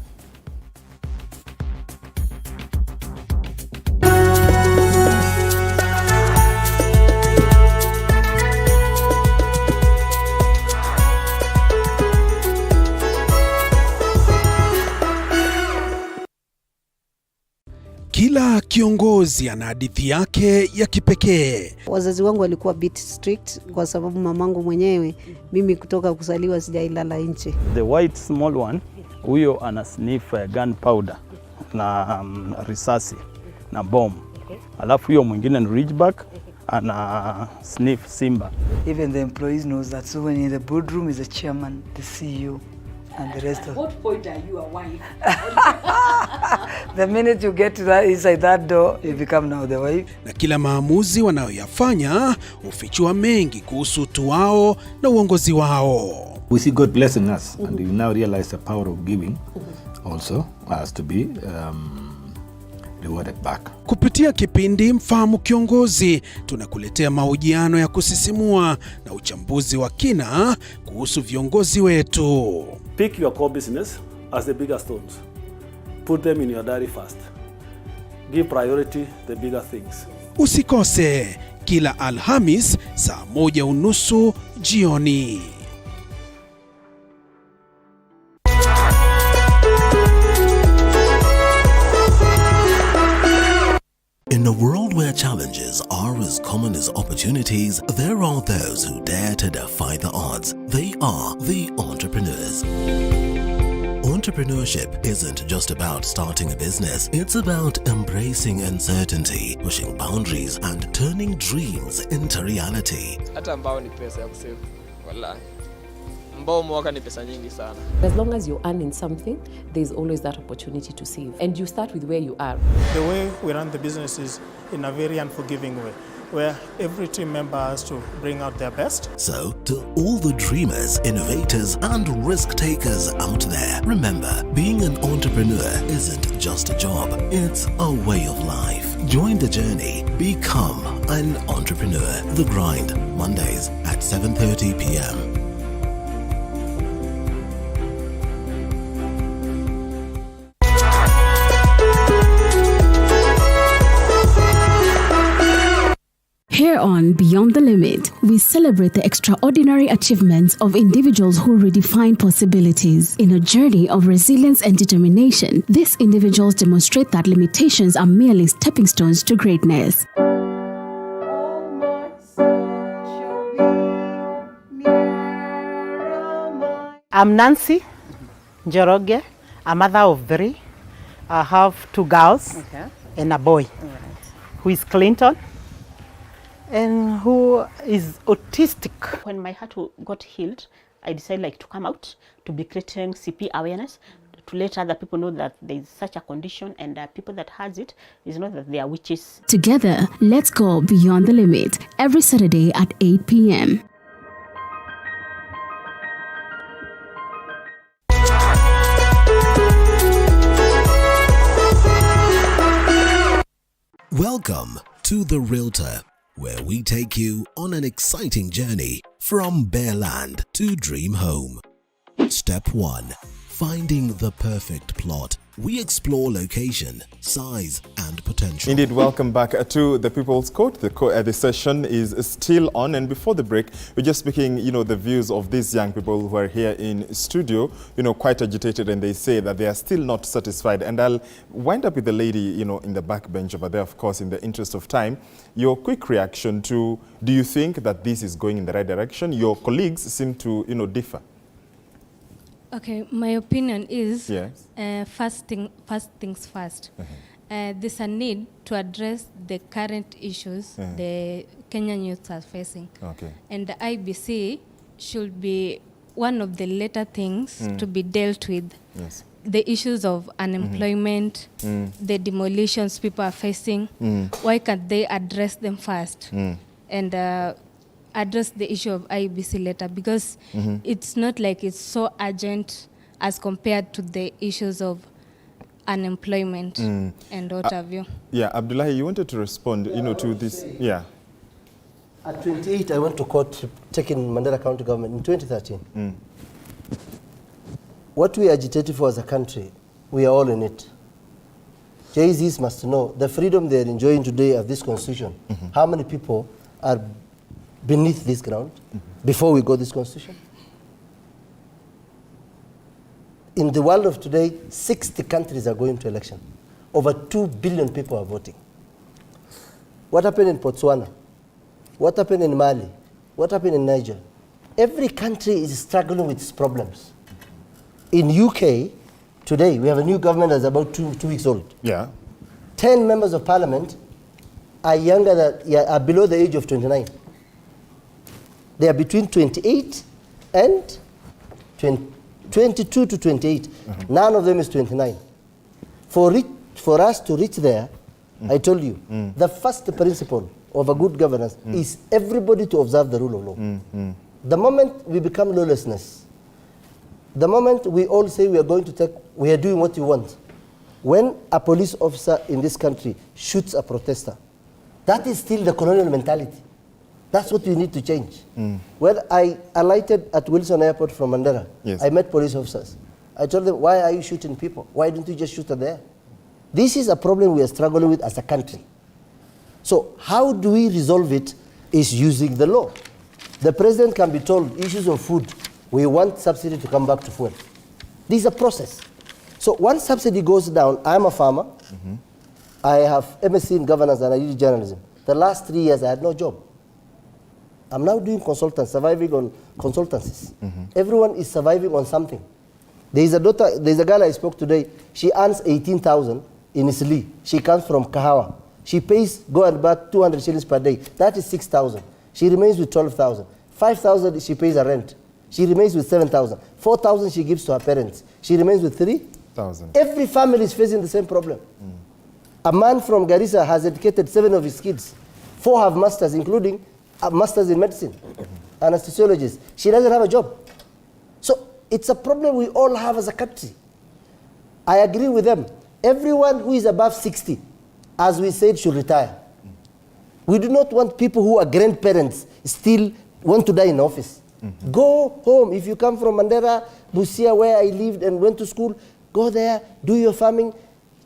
Kila kiongozi ana hadithi yake ya kipekee. Wazazi wangu walikuwa bit strict kwa sababu mamangu mwenyewe, mimi kutoka kuzaliwa sijailala nje. The white small one, huyo ana sniff gunpowder na risasi na bomb. Alafu huyo mwingine ni ridgeback ana sniff simba. Even the employees knows that. So when in the boardroom is the chairman, the CEO. And the rest of what point are you a wife? The minute you get to that inside that door, you become now the wife. Na kila maamuzi wanayoyafanya hufichua mengi kuhusu utu wao na uongozi wao. We see God blessing us and we now realize the power of giving also has to be rewarded back. Kupitia kipindi Mfahamu Kiongozi, tunakuletea mahojiano ya kusisimua na uchambuzi wa kina kuhusu viongozi wetu. Pick your core business as the bigger stones. Put them in your diary first. Give priority the bigger things. Usikose kila Alhamis saa 1:30 jioni. In a world where challenges are as common as opportunities, there are those who dare to defy the odds. They are the entrepreneurs. Entrepreneurship isn't just about starting a business, it's about embracing uncertainty, pushing boundaries, and turning dreams into reality. Hata ambao ni pesa ya kusave, wallahi. Mbao mwaka ni pesa nyingi sana. As long as you're earning something, there's always that opportunity to save. And you start with where you are. The way we run the business is in a very unforgiving way, where every team member has to bring out their best. So, to all the dreamers, innovators, and risk takers out there, remember, being an entrepreneur isn't just a job, it's a way of life. Join the journey. Become an entrepreneur. The Grind, Mondays at 7:30 p.m. on Beyond the Limit, we celebrate the extraordinary achievements of individuals who redefine possibilities. In a journey of resilience and determination, these individuals demonstrate that limitations are merely stepping stones to greatness. I'm Nancy Njoroge, a mother of 3. I have 2 girls and a boy who is Clinton and who is autistic. When my heart got healed, I decided to come out to be creating CP awareness to let other people know that there is such a condition and people that has it is not that they are witches. Together, let's go beyond the limit every Saturday at 8 p.m. Welcome to The Realtor, where we take you on an exciting journey from bare land to dream home. Step 1. Finding the perfect plot. We explore location, size and potential. Indeed, welcome back to the People's Court. The session is still on, and before the break, we're just speaking, the views of these young people who are here in studio, quite agitated, and they say that they are still not satisfied. And I'll wind up with the lady, in the back bench over there, of course, in the interest of time. Your quick reaction to, do you think that this is going in the right direction? Your colleagues seem to, differ. Okay, my opinion is yes. First things first. There's a need to address the current issues the Kenyan youths are facing. Okay. And the IEBC should be one of the later things to be dealt with. Yes. The issues of unemployment, the demolitions people are facing. Why can't they address them first? And address the issue of IEBC later, because it's not like it's so urgent as compared to the issues of unemployment and what have you. Yeah, Abdullahi, you wanted to respond, to this. Yeah. At 28, I went to court taking Mandera County government in 2013. What we agitated for as a country, we are all in it. Jay-Z's must know the freedom they are enjoying today of this constitution. How many people are beneath this ground before we got this constitution? In the world of today, 60 countries are going to election. Over 2 billion people are voting. What happened in Botswana? What happened in Mali? What happened in Niger? Every country is struggling with its problems. In UK, today, we have a new government that's about two weeks old. Yeah. 10 members of parliament are are below the age of 29. They are between 28 and 22 to 28. None of them is 29. For us to reach there, I told you, the first principle of a good governance is everybody to observe the rule of law. The moment we become lawlessness, the moment we all say we are doing what you want, when a police officer in this country shoots a protester, that is still the colonial mentality. That's what we need to change. When I alighted at Wilson Airport from Mandera, I met police officers. I told them, why are you shooting people? Why don't you just shoot at there? This is a problem we are struggling with as a country. So how do we resolve it is using the law. The president can be told, issues of food, we want subsidy to come back to fuel. This is a process. So once subsidy goes down, I'm a farmer. I have MSc in governance and I did journalism. The last 3 years I had no job. I'm now doing surviving on consultancies. Everyone is surviving on something. There's a girl I spoke today, she earns 18,000 in Isli. She comes from Kahawa. She pays, go and buy 200 shillings per day. That is 6,000. She remains with 12,000. 5,000 she pays her rent. She remains with 7,000. 4,000 she gives to her parents. She remains with 3,000. Every family is facing the same problem. A man from Garissa has educated 7 of his kids. 4 have masters, including a master's in medicine, anesthesiologist. She doesn't have a job. So it's a problem we all have as a country. I agree with them. Everyone who is above 60, as we said, should retire. We do not want people who are grandparents still want to die in office. Go home. If you come from Mandera, Busia, where I lived and went to school, go there, do your farming,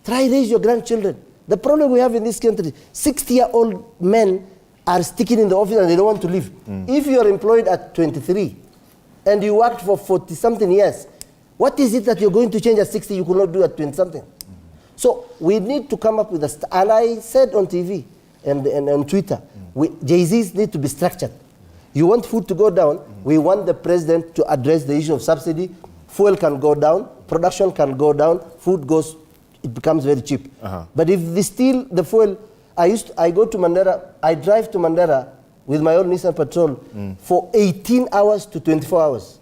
try raise your grandchildren. The problem we have in this country, 60-year-old men are sticking in the office and they don't want to leave. If you are employed at 23 and you worked for 40-something years, what is it that you're going to change at 60 you could not do at 20-something? So we need to come up with and I said on TV and on Twitter, Jay-Z's need to be structured. You want food to go down, we want the president to address the issue of subsidy. Fuel can go down, production can go down, food goes, it becomes very cheap. But if they steal the fuel, I go to Mandera, I drive to Mandera with my own Nissan Patrol for 18 hours to 24 hours.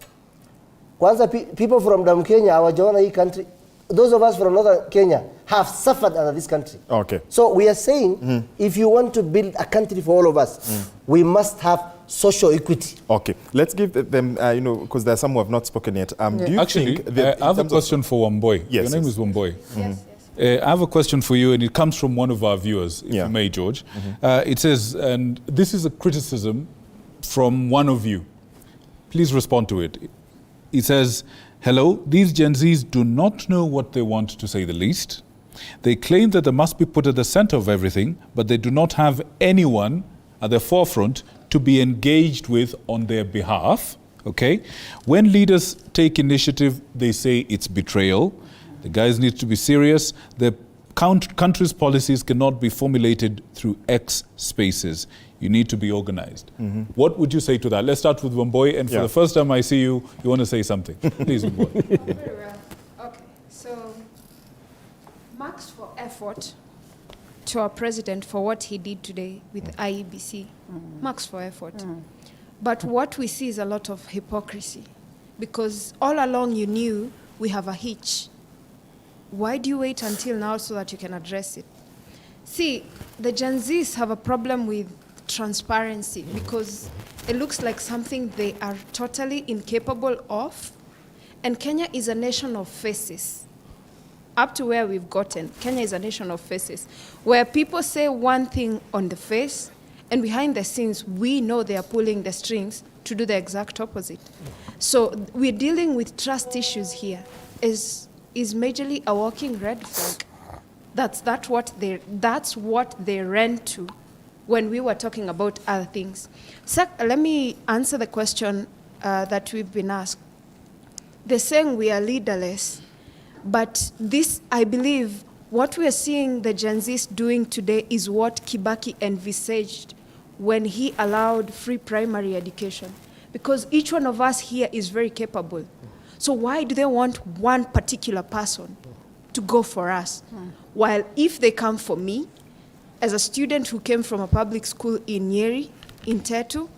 Kwanza people from Damu Kenya, hawajaona hii country. Those of us from northern Kenya have suffered under this country. Okay. So we are saying, if you want to build a country for all of us, we must have social equity. Okay. Let's give them, because there are some who have not spoken yet. Do you Actually, think that I have a question for Wamboi. Yes, Your name is Wamboi. Yes, I have a question for you, and it comes from one of our viewers, if you may, George. It says, and this is a criticism from one of you. Please respond to it. It says, hello, these Gen Zs do not know what they want, to say the least. They claim that they must be put at the center of everything, but they do not have anyone at the forefront to be engaged with on their behalf. Okay? When leaders take initiative, they say it's betrayal. The guys need to be serious. The country's policies cannot be formulated through X spaces. You need to be organized. What would you say to that? Let's start with Wamboi, and for the first time I see you, you want to say something. Please, Wamboi. Very well. Okay, so marks for effort to our president for what he did today with IEBC. Marks for effort. But what we see is a lot of hypocrisy, because all along you knew we have a hitch. Why do you wait until now so that you can address it? See, the Gen Zs have a problem with transparency because it looks like something they are totally incapable of. And Kenya is a nation of faces. Up to where we've gotten, Kenya is a nation of faces, where people say one thing on the face, and behind the scenes, we know they are pulling the strings to do the exact opposite. So we're dealing with trust issues here. Is majorly a walking red flag. That's what they ran to when we were talking about other things. So let me answer the question that we've been asked. They're saying we are leaderless, but this, I believe, what we are seeing the Gen Zs doing today is what Kibaki envisaged when he allowed free primary education, because each one of us here is very capable. So why do they want one particular person to go for us? While if they come for me, as a student who came from a public school in Nyeri, in Tetu,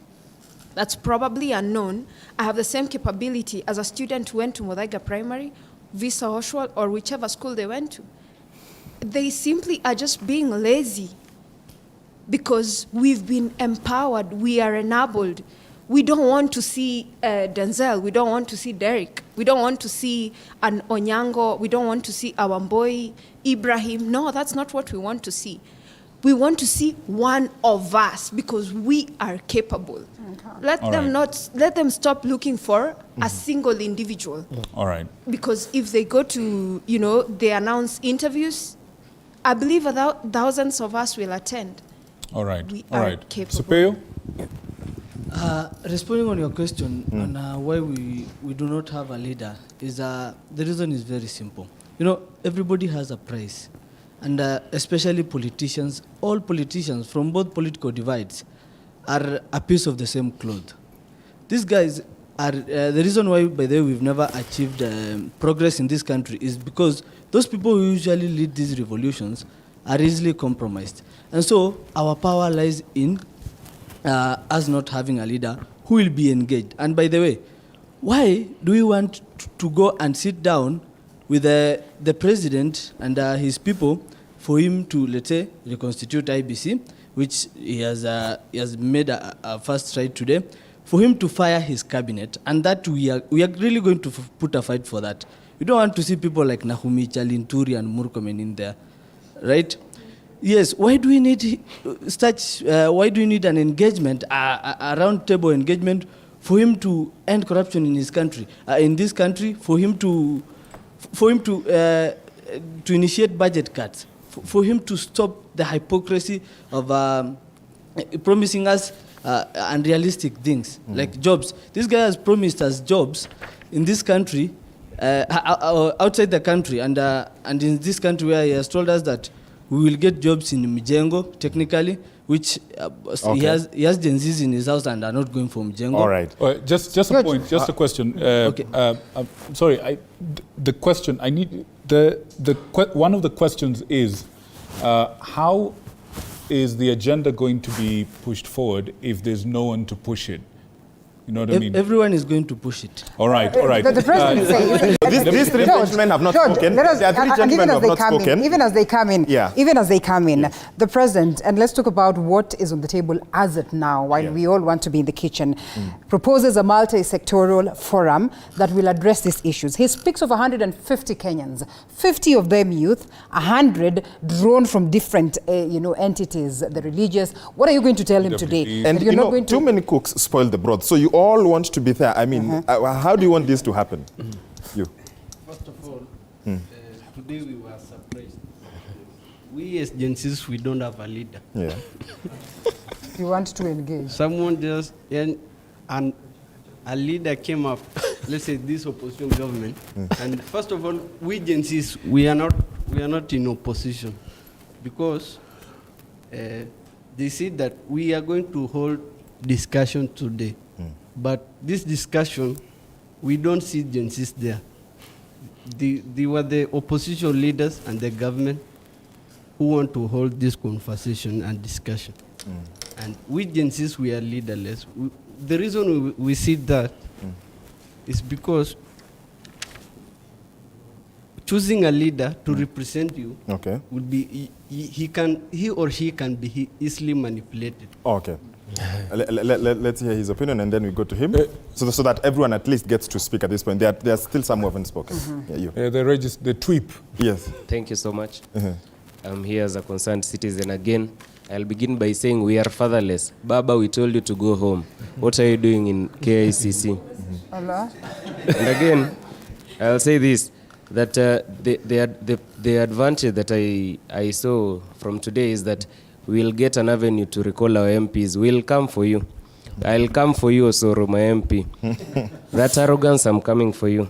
that's probably unknown, I have the same capability as a student who went to Muthaiga Primary, Visa Oswald, or whichever school they went to. They simply are just being lazy because we've been empowered, we are enabled. We don't want to see Denzel, we don't want to see Derek, we don't want to see an Onyango, we don't want to see Awamboi, Ibrahim. No, that's not what we want to see. We want to see one of us because we are capable. Let them stop looking for a single individual. All right. Because if they go to, they announce interviews, I believe thousands of us will attend. All right. We All are right. capable. Supeo? Responding on your question on why we do not have a leader, is the reason is very simple. Everybody has a price, and especially politicians. All politicians from both political divides are a piece of the same cloth. These guys are the reason why, by the way, we've never achieved progress in this country is because those people who usually lead these revolutions are easily compromised, and so our power lies in us not having a leader who will be engaged. And by the way, why do we want to go and sit down with the president and his people for him to, let's say, reconstitute IBC, which he has made a first stride today, for him to fire his cabinet, and that we are really going to put a fight for that. We don't want to see people like Nahumi, Chalinturi, and Murkomen in there, right? Yes, why do we need why do we need an engagement, a round table engagement for him to end corruption in his country, in this country, for him to initiate budget cuts, for him to stop the hypocrisy of promising us unrealistic things like jobs. This guy has promised us jobs in this country, outside the country, and in this country where he has told us that we will get jobs in Mijengo, technically, which he has Gen Zs in his house and are not going for Mijengo. All right. Just a point, just a question. Okay. Sorry, the question, I need, one of the questions is, how is the agenda going to be pushed forward if there's no one to push it? You know what I mean? Everyone is going to push it. All right. The president is saying... These three gentlemen have not spoken. There are three gentlemen who have not spoken. Even as they come in, the president, and let's talk about what is on the table as it now, while we all want to be in the kitchen, proposes a multi-sectoral forum that will address these issues. He speaks of 150 Kenyans, 50 of them youth, 100 drawn from different entities, the religious. What are you going to tell him today? And you're not going to... too many cooks spoil the broth. So you all want to be there. I mean, how do you want this to happen? You. First of all, today we were surprised. We as Gen Zs, we don't have a leader. Yeah. You want to engage. Someone just, and a leader came up, let's say this opposition government, and first of all, we Gen Zs, we are not in opposition, because they said that we are going to hold discussion today. But this discussion, we don't see Gen Zs there. They were the opposition leaders and the government who want to hold this conversation and discussion. And we Gen Zs, we are leaderless. The reason we see that is because choosing a leader to represent you would be, he or she can be easily manipulated. Okay. Let's hear his opinion and then we go to him, so that everyone at least gets to speak at this point. There are still some who haven't spoken. The TWIP. Yes. Thank you so much. I'm here as a concerned citizen again. I'll begin by saying we are fatherless. Baba, we told you to go home. What are you doing in KICC? Allah. And again, I'll say this, that the advantage that I saw from today is that we'll get an avenue to recall our MPs. We'll come for you. I'll come for you, Osoro, my MP. That arrogance, I'm coming for you.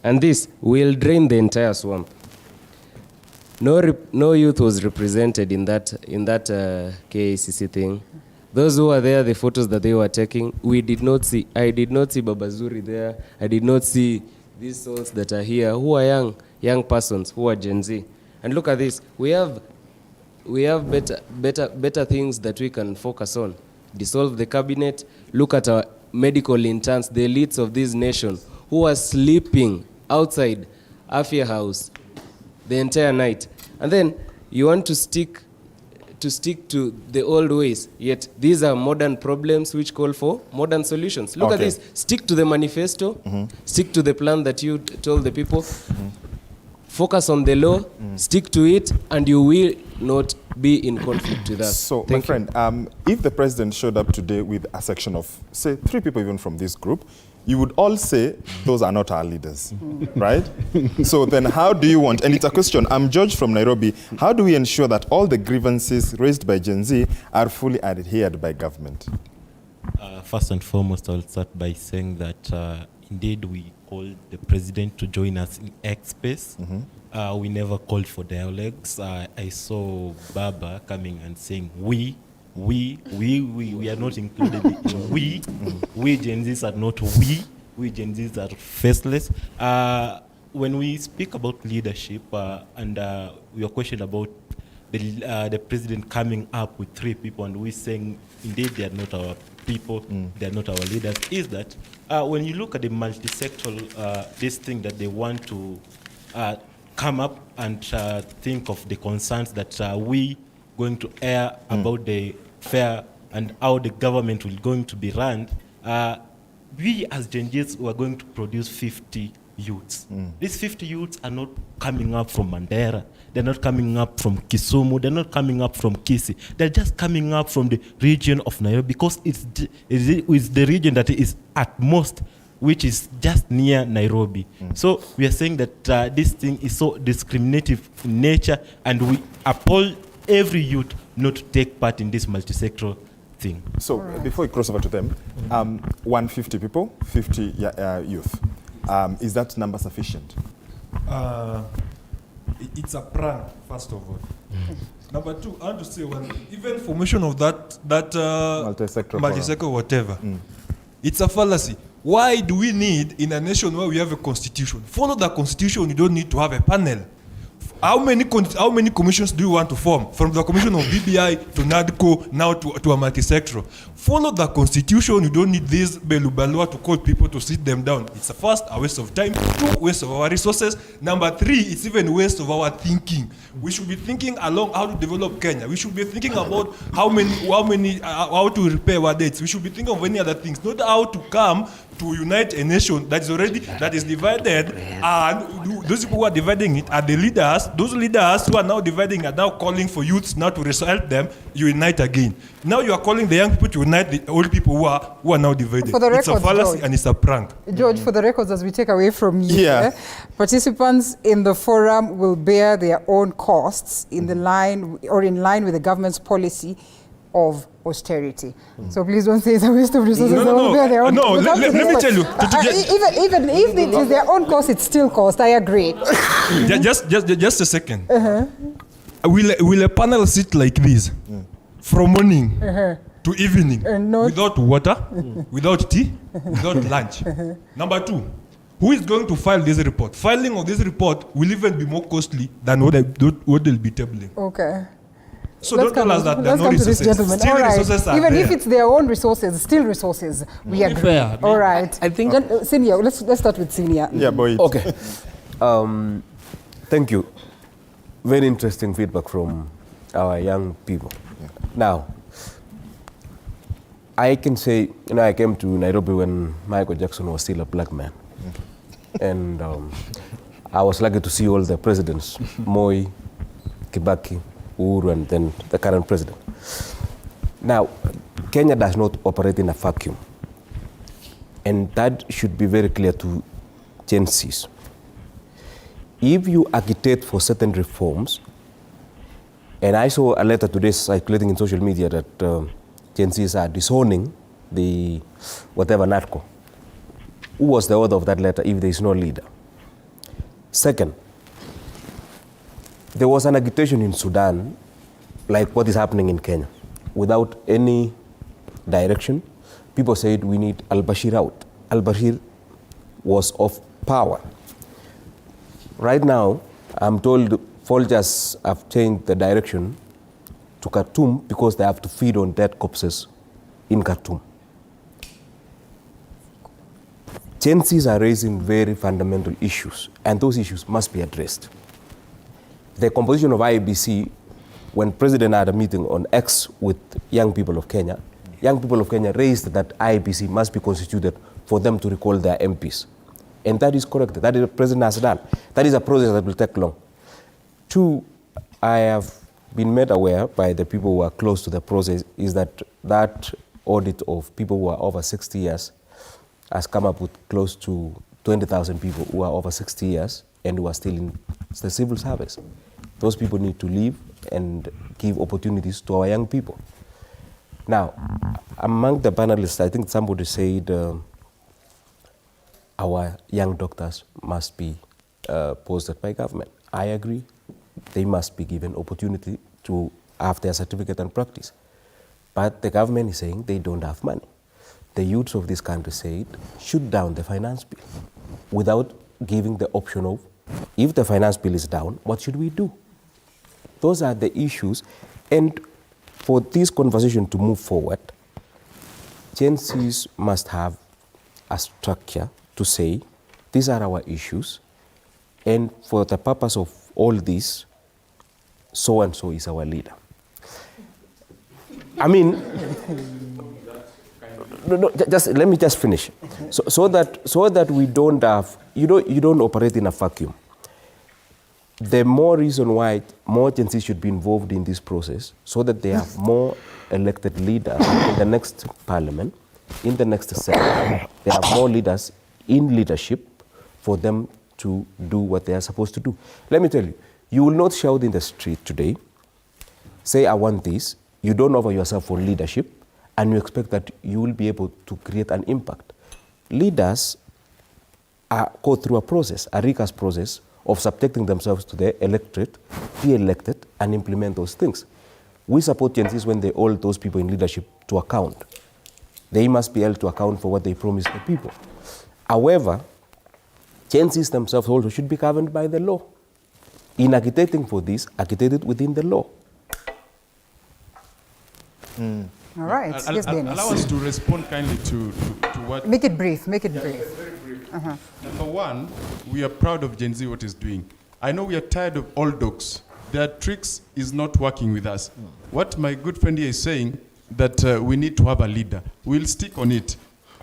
And this will drain the entire swamp. No youth was represented in that KACC thing. Those who were there, the photos that they were taking, we did not see. I did not see Baba Zuri there. I did not see these souls that are here, who are young persons, who are Gen Z. And look at this. We have better things that we can focus on. Dissolve the cabinet, look at our medical interns, the elites of this nation, who are sleeping outside Afia House the entire night. And then you want to stick to the old ways, yet these are modern problems which call for modern solutions. Look at this. Stick to the manifesto, stick to the plan that you told the people, focus on the law, stick to it, and you will not be in conflict with us. So, my friend, if the president showed up today with a section of, say, 3 people even from this group, you would all say, those are not our leaders, right? So then how do you want, and it's a question, I'm George from Nairobi, how do we ensure that all the grievances raised by Gen Z are fully adhered by government? First and foremost, I'll start by saying that indeed we called the president to join us in X space. We never called for dialogues. I saw Baba coming and saying, we are not included in we. We Gen Zs are not we. We Gen Zs are faceless. When we speak about leadership and your question about the president coming up with 3 people and we saying indeed they are not our people, they are not our leaders, is that when you look at the multi-sectoral, this thing that they want to come up and think of the concerns that we going to air about the fair and how the government will going to be run, we as Gen Zs were going to produce 50 youths. These 50 youths are not coming up from Mandera. They're not coming up from Kisumu. They're not coming up from Kisii. They're just coming up from the region of Nairobi because it's the region that is at most, which is just near Nairobi. So we are saying that this thing is so discriminative in nature, and we appall every youth not to take part in this multi-sectoral thing. So before we cross over to them, 150 people, 50 youth. Is that number sufficient? It's a prank, first of all. Number two, I want to say one thing. Even formation of that multi-sectoral whatever, it's a fallacy. Why do we need, in a nation where we have a constitution, follow the constitution, you don't need to have a panel? How many commissions do you want to form? From the commission of BBI to NADCO, now to a multi-sectoral. Follow the constitution, you don't need this belubalua to call people to sit them down. It's first, a waste of time. Two, waste of our resources. Number three, it's even waste of our thinking. We should be thinking along how to develop Kenya. We should be thinking about how to repair our debts. We should be thinking of any other things, not how to come to unite a nation that is divided, and those people who are dividing it are the leaders. Those leaders who are now dividing are now calling for youths now to help them unite again. Now you are calling the young people to unite the old people who are now divided. It's a fallacy, George, and it's a prank. George, for the records, as we take away from you, participants in the forum will bear their own costs in line with the government's policy of austerity. So please don't say it's a waste of resources. Let me tell you. Even if it is their own cost, it's still cost. I agree. Just a second. Will a panel sit like this from morning to evening without water, without tea, without lunch? Number two, who is going to file this report? Filing of this report will even be more costly than what they'll be tabling. Okay. So don't tell us that there are no resources. Still resources are even there. If it's their own resources, still resources. We agree. Fair. All right. I think Senior, let's start with Senior. Yeah, boy. Okay. Thank you. Very interesting feedback from our young people. Yeah. Now, I can say, I came to Nairobi when Michael Jackson was still a black man. And I was lucky to see all the presidents, Moi, Kibaki, Uhuru, and then the current president. Now, Kenya does not operate in a vacuum. And that should be very clear to Gen Zs. If you agitate for certain reforms, and I saw a letter today circulating in social media that Gen Zs are disowning the whatever NADCO. Who was the author of that letter if there is no leader? Second, there was an agitation in Sudan, like what is happening in Kenya, without any direction. People said we need al-Bashir out. Al-Bashir was off power. Right now, I'm told soldiers have changed the direction to Khartoum because they have to feed on dead corpses in Khartoum. Gen Zs are raising very fundamental issues, and those issues must be addressed. The composition of IEBC, when President had a meeting on X with young people of Kenya raised that IEBC must be constituted for them to recall their MPs. And that is correct. That is what the President has done. That is a process that will take long. Two, I have been made aware by the people who are close to the process is that audit of people who are over 60 years has come up with close to 20,000 people who are over 60 years and who are still in the civil service. Those people need to leave and give opportunities to our young people. Now, among the panelists, I think somebody said our young doctors must be posted by government. I agree. They must be given opportunity to have their certificate and practice. But the government is saying they don't have money. The youths of this country said, shoot down the finance bill without giving the option of, if the finance bill is down, what should we do? Those are the issues. And for this conversation to move forward, Gen Zs must have a structure to say, these are our issues, and for the purpose of all this, so-and-so is our leader. I mean, just let me just finish. So that we don't have, you don't operate in a vacuum. The more reason why more Gen Z should be involved in this process, so that they have more elected leaders in the next parliament, in the next Senate. They have more leaders in leadership for them to do what they are supposed to do. Let me tell you, you will not shout in the street today, say, I want this, you don't offer yourself for leadership, and you expect that you will be able to create an impact. Leaders go through a process, a rigorous process of subjecting themselves to the electorate, be elected, and implement those things. We support Gen Zs when they hold those people in leadership to account. They must be held to account for what they promise the people. However, Gen Zs themselves also should be governed by the law. In agitating for this, agitated it within the law. All right. Yes, Dennis. Allow us to respond kindly to what... Make it brief, make it brief. Very brief. Number one, we are proud of Gen Z what is doing. I know we are tired of old dogs. Their tricks is not working with us. What my good friend here is saying, that we need to have a leader. We'll stick on it.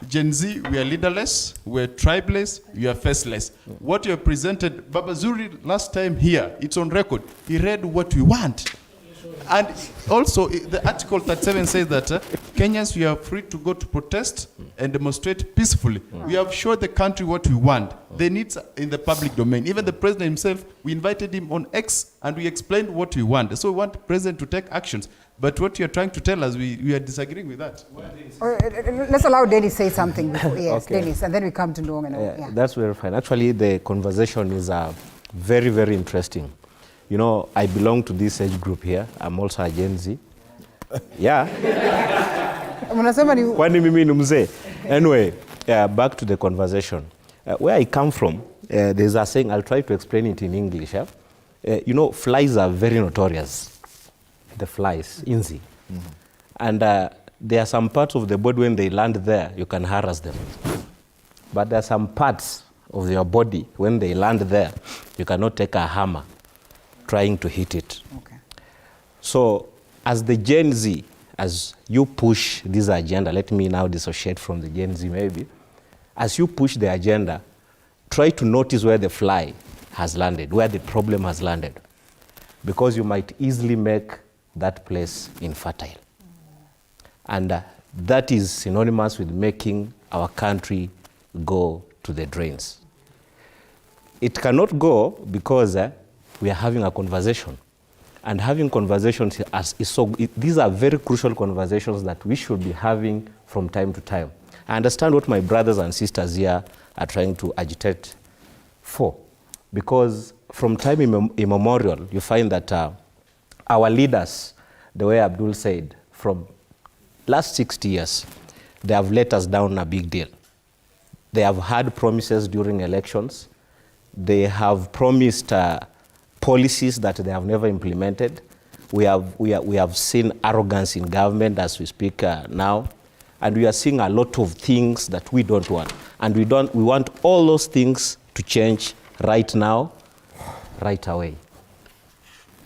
Gen Z, we are leaderless, we're tribeless, we are faceless. What you have presented, Baba Zuri last time here, it's on record. He read what we want. And also, the Article 37 says that Kenyans, we are free to go to protest and demonstrate peacefully. We have showed the country what we want. The needs in the public domain. Even the president himself, we invited him on X and we explained what we want. So we want the president to take actions. But what you're trying to tell us, we are disagreeing with that. Let's allow Dennis say something before. Yes, Okay. Dennis, and then we come to Ndong. Yeah. That's very fine. Actually, the conversation is very, very interesting. You know, I belong to this age group here. I'm also a Gen Z. Yeah. Kwani mimi ni mzee? Anyway, back to the conversation. Where I come from, there's a saying, I'll try to explain it in English. You know, flies are very notorious. The flies, inzi. And there are some parts of the body when they land there, you can harass them. But there are some parts of your body, when they land there, you cannot take a hammer trying to hit it. Okay. So as the Gen Z, as you push this agenda, let me now dissociate from the Gen Z maybe, as you push the agenda, try to notice where the fly has landed, where the problem has landed, because you might easily make that place infertile. And that is synonymous with making our country go to the drains. It cannot go because we are having a conversation. And having conversations these are very crucial conversations that we should be having from time to time. I understand what my brothers and sisters here are trying to agitate for. Because from time immemorial, you find that our leaders, the way Abdul said, from last 60 years, they have let us down a big deal. They have had promises during elections. They have promised policies that they have never implemented. We have seen arrogance in government as we speak now. And we are seeing a lot of things that we don't want. And we want all those things to change right now, right away.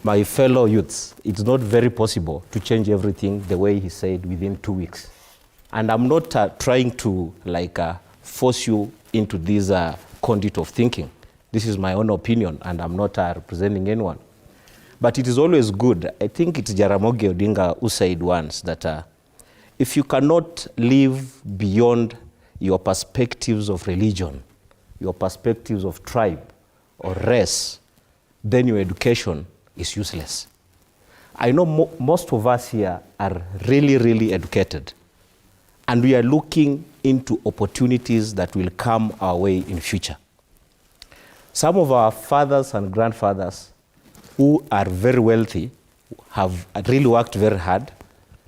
My fellow youths, it's not very possible to change everything the way he said within 2 weeks. And I'm not trying to force you into this conduit of thinking. This is my own opinion, and I'm not representing anyone. But it is always good. I think it's Jaramogi Odinga who said once that if you cannot live beyond your perspectives of religion, your perspectives of tribe or race, then your education is useless. I know most of us here are really, really educated, and we are looking into opportunities that will come our way in future. Some of our fathers and grandfathers who are very wealthy have really worked very hard.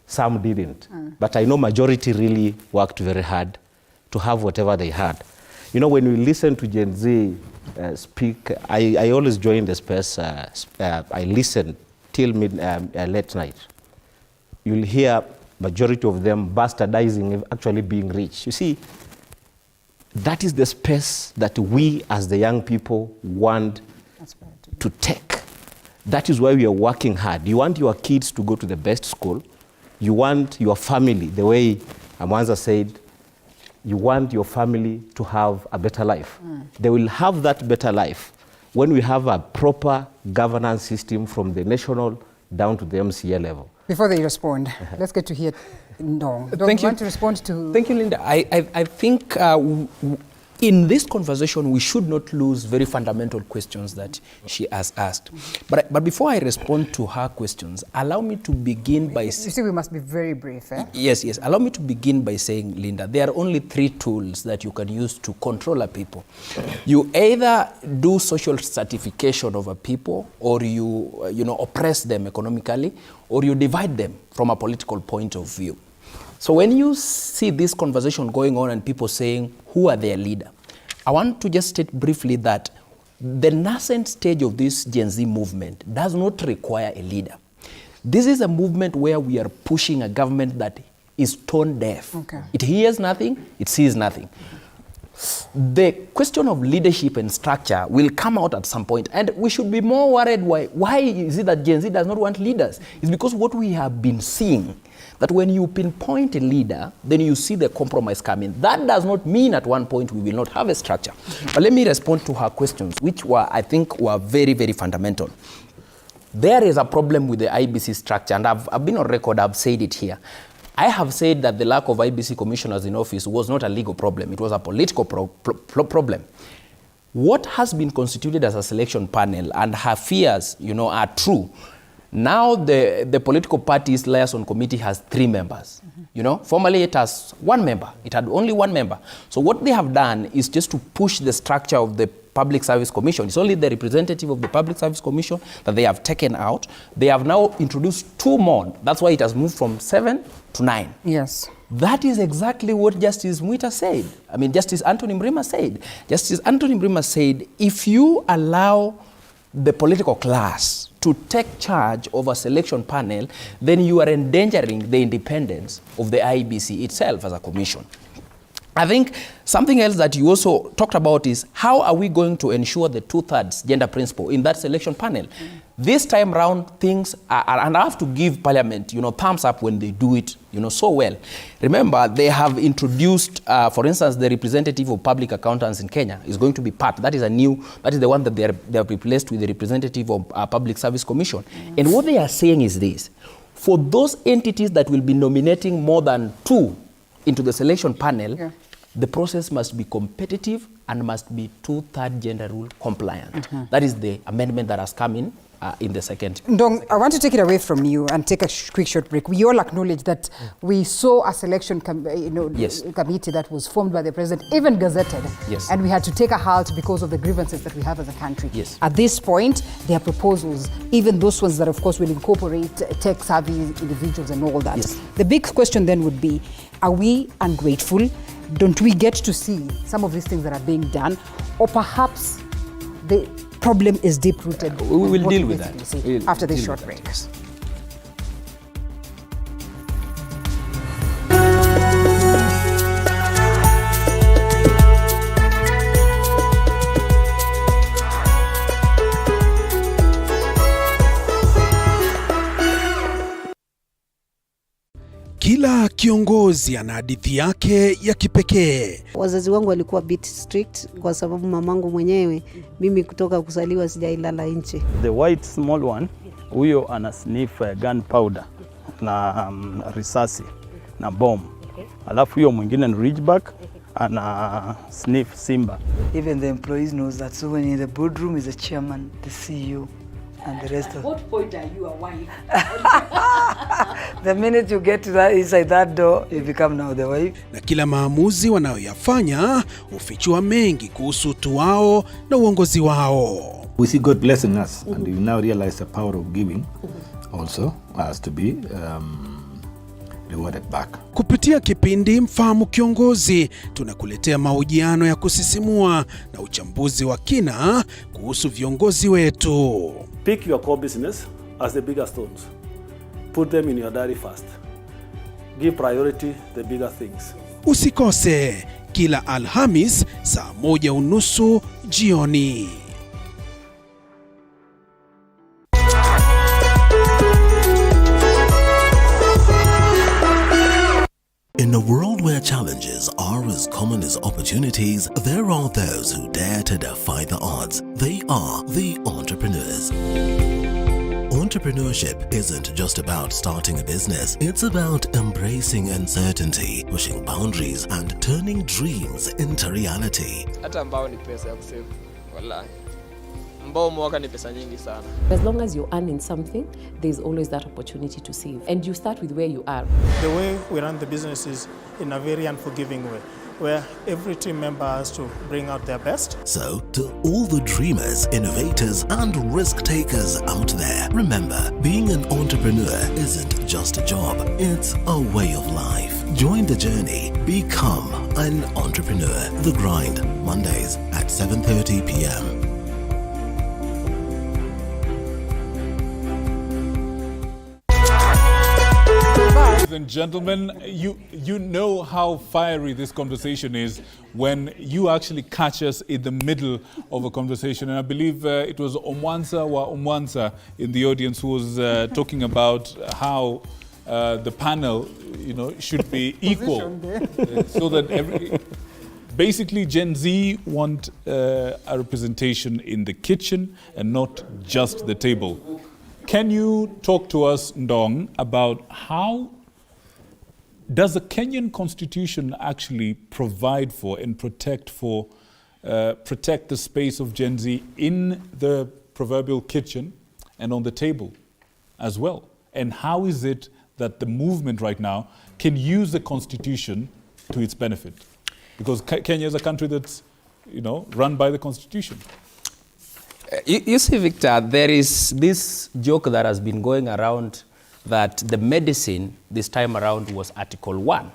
Some didn't. But I know majority really worked very hard to have whatever they had. You know, when we listen to Gen Z speak, I always join the space. I listen till late night. You'll hear majority of them bastardizing actually being rich. You see, that is the space that we as the young people want to take. That is why we are working hard. You want your kids to go to the best school. You want your family, the way Amwanza said, you want your family to have a better life. They will have that better life when we have a proper governance system from the national down to the MCA level. Before they respond, let's get to hear Ndong. Thank you want to respond to... Thank you, Linda. I think in this conversation, we should not lose very fundamental questions that she has asked. But before I respond to her questions, allow me to begin by... You see, we must be very brief, eh? Yes. Allow me to begin by saying, Linda, there are only 3 tools that you can use to control a people. You either do social stratification of a people, or you oppress them economically, or you divide them from a political point of view. So when you see this conversation going on and people saying, who are their leader? I want to just state briefly that the nascent stage of this Gen Z movement does not require a leader. This is a movement where we are pushing a government that is tone deaf. Okay. It hears nothing, it sees nothing. The question of leadership and structure will come out at some point, and we should be more worried why is it that Gen Z does not want leaders? It's because what we have been seeing, that when you pinpoint a leader, then you see the compromise coming. That does not mean at one point we will not have a structure. But let me respond to her questions, which I think were very, very fundamental. There is a problem with the IEBC structure, and I've been on record, I've said it here. I have said that the lack of IEBC commissioners in office was not a legal problem, it was a political problem. What has been constituted as a selection panel, and her fears, are true. Now the political party's liaison committee has 3 members. Formerly it has 1 member. It had only 1 member. So what they have done is just to push the structure of the Public Service Commission. It's only the representative of the Public Service Commission that they have taken out. They have now introduced 2 more. That's why it has moved from 7 to 9. Yes. That is exactly what Justice Mwita said. Justice Anthony Mrima said. Justice Anthony Mrima said, if you allow the political class to take charge of a selection panel, then you are endangering the independence of the IEBC itself as a commission. I think something else that you also talked about is how are we going to ensure the 2/3 gender principle in that selection panel? This time round, things are, and I have to give Parliament, thumbs up when they do it, so well. Remember, they have introduced, for instance, the representative of public accountants in Kenya is going to be part. That is the one that they have replaced with the representative of Public Service Commission. And what they are saying is this: for those entities that will be nominating more than 2 into the selection panel, the process must be competitive and must be 2/3 gender rule compliant. That is the amendment that has come in the second. Ndong, I want to take it away from you and take a quick short break. We all acknowledge that we saw a selection committee that was formed by the president, even gazetted, and we had to take a halt because of the grievances that we have as a country. At this point, there are proposals, even those ones that of course will incorporate tech-savvy individuals and all that. The big question then would be, are we ungrateful? Don't we get to see some of these things that are being done? Or perhaps the problem is deep-rooted? We will deal with that after this short break. Kila kiongozi ana hadithi yake ya kipekee. Wazazi wangu walikuwa bit strict kwa sababu mamangu mwenyewe, mimi kutoka kuzaliwa sijailala nje. The white small one, huyo ana sniff gunpowder na risasi na bomb. Alafu huyo mwingine ni ridgeback ana sniff simba. Even the employees knows that, so when in the boardroom is the chairman, the CEO, and the rest of... At what point are you a wife? The minute you get to that, inside that door, you become now the wife. Na kila maamuzi wanayoyafanya hufichua mengi kuhusu utu wao na uongozi wao. We see God blessing us, and we now realize the power of giving also has to be rewarded back. Kupitia kipindi Mfahamu Kiongozi, tunakuletea mahojiano ya kusisimua na uchambuzi wa kina kuhusu viongozi wetu. Pick your core business as the bigger stones. Put them in your diary first. Give priority the bigger things. Usikose kila Alhamis saa 1:30 jioni. In a world where challenges are as common as opportunities, there are those who dare to defy the odds. They are the entrepreneurs. Entrepreneurship isn't just about starting a business, it's about embracing uncertainty, pushing boundaries, and turning dreams into reality. Hata mbao ni pesa ya kusave. Wallahi. Mbao mwaka ni pesa nyingi sana. As long as you're earning something, there's always that opportunity to save. And you start with where you are. The way we run the business is in a very unforgiving way, where every team member has to bring out their best. So, to all the dreamers, innovators, and risk takers out there, remember, being an entrepreneur isn't just a job, it's a way of life. Join the journey. Become an entrepreneur. The Grind, Mondays at 7:30 p.m. Ladies and gentlemen, you know how fiery this conversation is when you actually catch us in the middle of a conversation. And I believe it was Omwansa in the audience who was talking about how the panel, should be equal, so that basically Gen Z want a representation in the kitchen and not just the table. Can you talk to us, Ndong, about how does the Kenyan Constitution actually provide for and protect the space of Gen Z in the proverbial kitchen and on the table as well? And how is it that the movement right now can use the Constitution to its benefit? Because Kenya is a country that's, run by the Constitution. You see, Victor, there is this joke that has been going around that the medicine this time around was Article 1.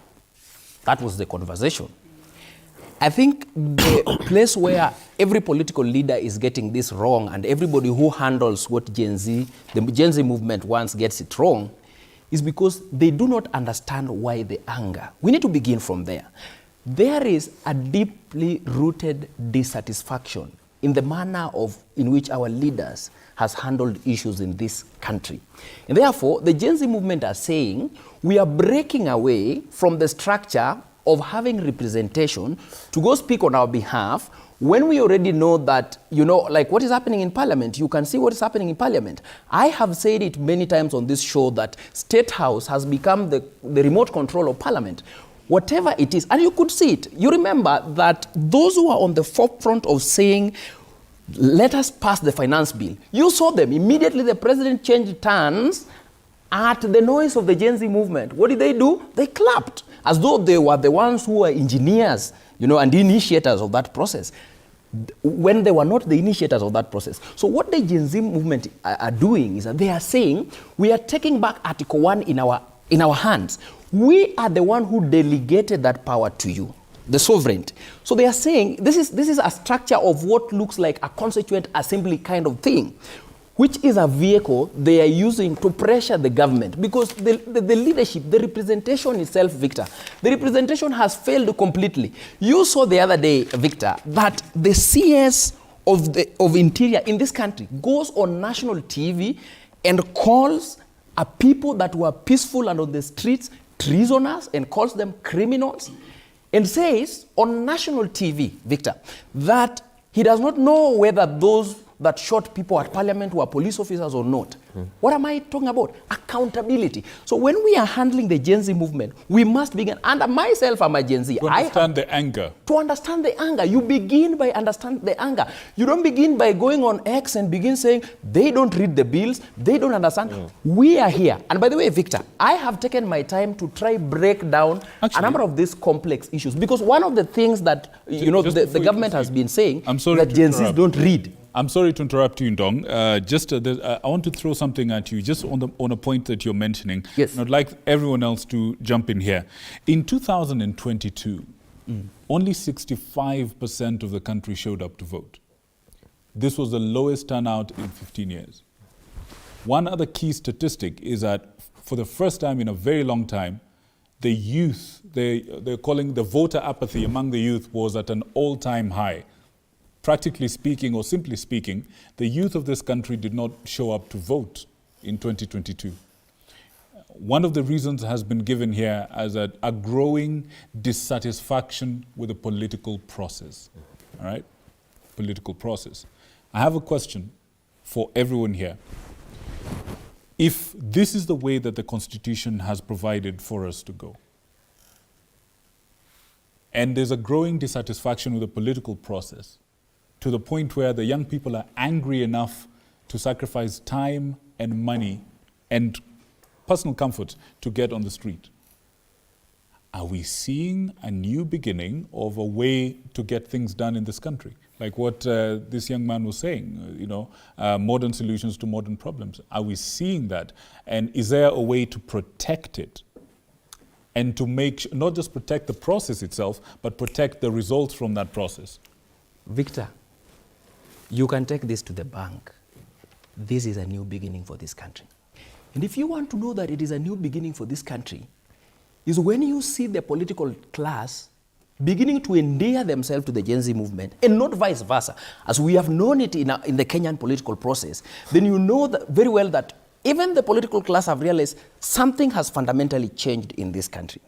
That was the conversation. I think the place where every political leader is getting this wrong, and everybody who handles what the Gen Z movement wants gets it wrong, is because they do not understand why the anger. We need to begin from there. There is a deeply rooted dissatisfaction in the manner in which our leaders has handled issues in this country. And therefore, the Gen Z movement are saying we are breaking away from the structure of having representation to go speak on our behalf when we already know that, like what is happening in Parliament. You can see what is happening in Parliament. I have said it many times on this show that State House has become the remote control of Parliament. Whatever it is, and you could see it. You remember that those who are on the forefront of saying, let us pass the finance bill, you saw them. Immediately the president changed turns at the noise of the Gen Z movement. What did they do? They clapped, as though they were the ones who were engineers, and initiators of that process, when they were not the initiators of that process. So what the Gen Z movement are doing is that they are saying, we are taking back Article 1 in our hands. We are the one who delegated that power to you, the sovereignty. So they are saying this is a structure of what looks like a constituent assembly kind of thing, which is a vehicle they are using to pressure the government, because the leadership, the representation itself, Victor, the representation has failed completely. You saw the other day, Victor, that the CS of Interior in this country goes on national TV and calls a people that were peaceful and on the streets treasoners and calls them criminals, and says on national TV, Victor, that he does not know whether those that shot people at Parliament were police officers or not. What am I talking about? Accountability. So when we are handling the Gen Z movement, we must begin, and myself I'm a Gen Z. To understand the anger. To understand the anger. You begin by understanding the anger. You don't begin by going on X and begin saying, they don't read the bills, they don't understand. We are here. And by the way, Victor, I have taken my time to try break down a number of these complex issues, because one of the things that, the government has been saying that Gen Zs don't read. I'm sorry to interrupt you, Ndong. I want to throw something at you, just on a point that you're mentioning. Yes. And I'd like everyone else to jump in here. In 2022, only 65% of the country showed up to vote. This was the lowest turnout in 15 years. One other key statistic is that for the first time in a very long time, the youth, they're calling the voter apathy among the youth was at an all-time high. Practically speaking, or simply speaking, the youth of this country did not show up to vote in 2022. One of the reasons has been given here as a growing dissatisfaction with the political process. All right? Political process. I have a question for everyone here. if this is the way that the Constitution has provided for us to go, and there's a growing dissatisfaction with the political process to the point where the young people are angry enough to sacrifice time and money and personal comfort to get on the street, are we seeing a new beginning of a way to get things done in this country? Like what this young man was saying, modern solutions to modern problems. Are we seeing that? And is there a way to protect it? And to make, not just protect the process itself, but protect the results from that process? Victor, you can take this to the bank. This is a new beginning for this country. And if you want to know that it is a new beginning for this country, is when you see the political class beginning to endear themselves to the Gen Z movement, and not vice versa, as we have known it in the Kenyan political process, then you know that very well that even the political class have realized something has fundamentally changed in this country.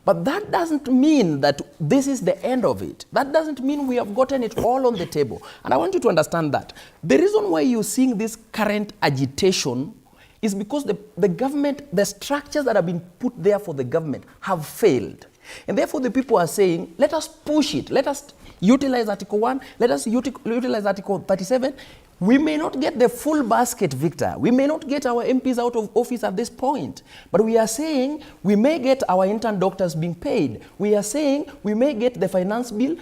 But that doesn't mean that this is the end of it. That doesn't mean we have gotten it all on the table. And I want you to understand that. The reason why you're seeing this current agitation is because the government, the structures that have been put there for the government have failed. And therefore the people are saying, let us push it. Let us utilize Article 1. Let us utilize Article 37. We may not get the full basket, Victor. We may not get our MPs out of office at this point. But we are saying we may get our intern doctors being paid. We are saying we may get the finance bill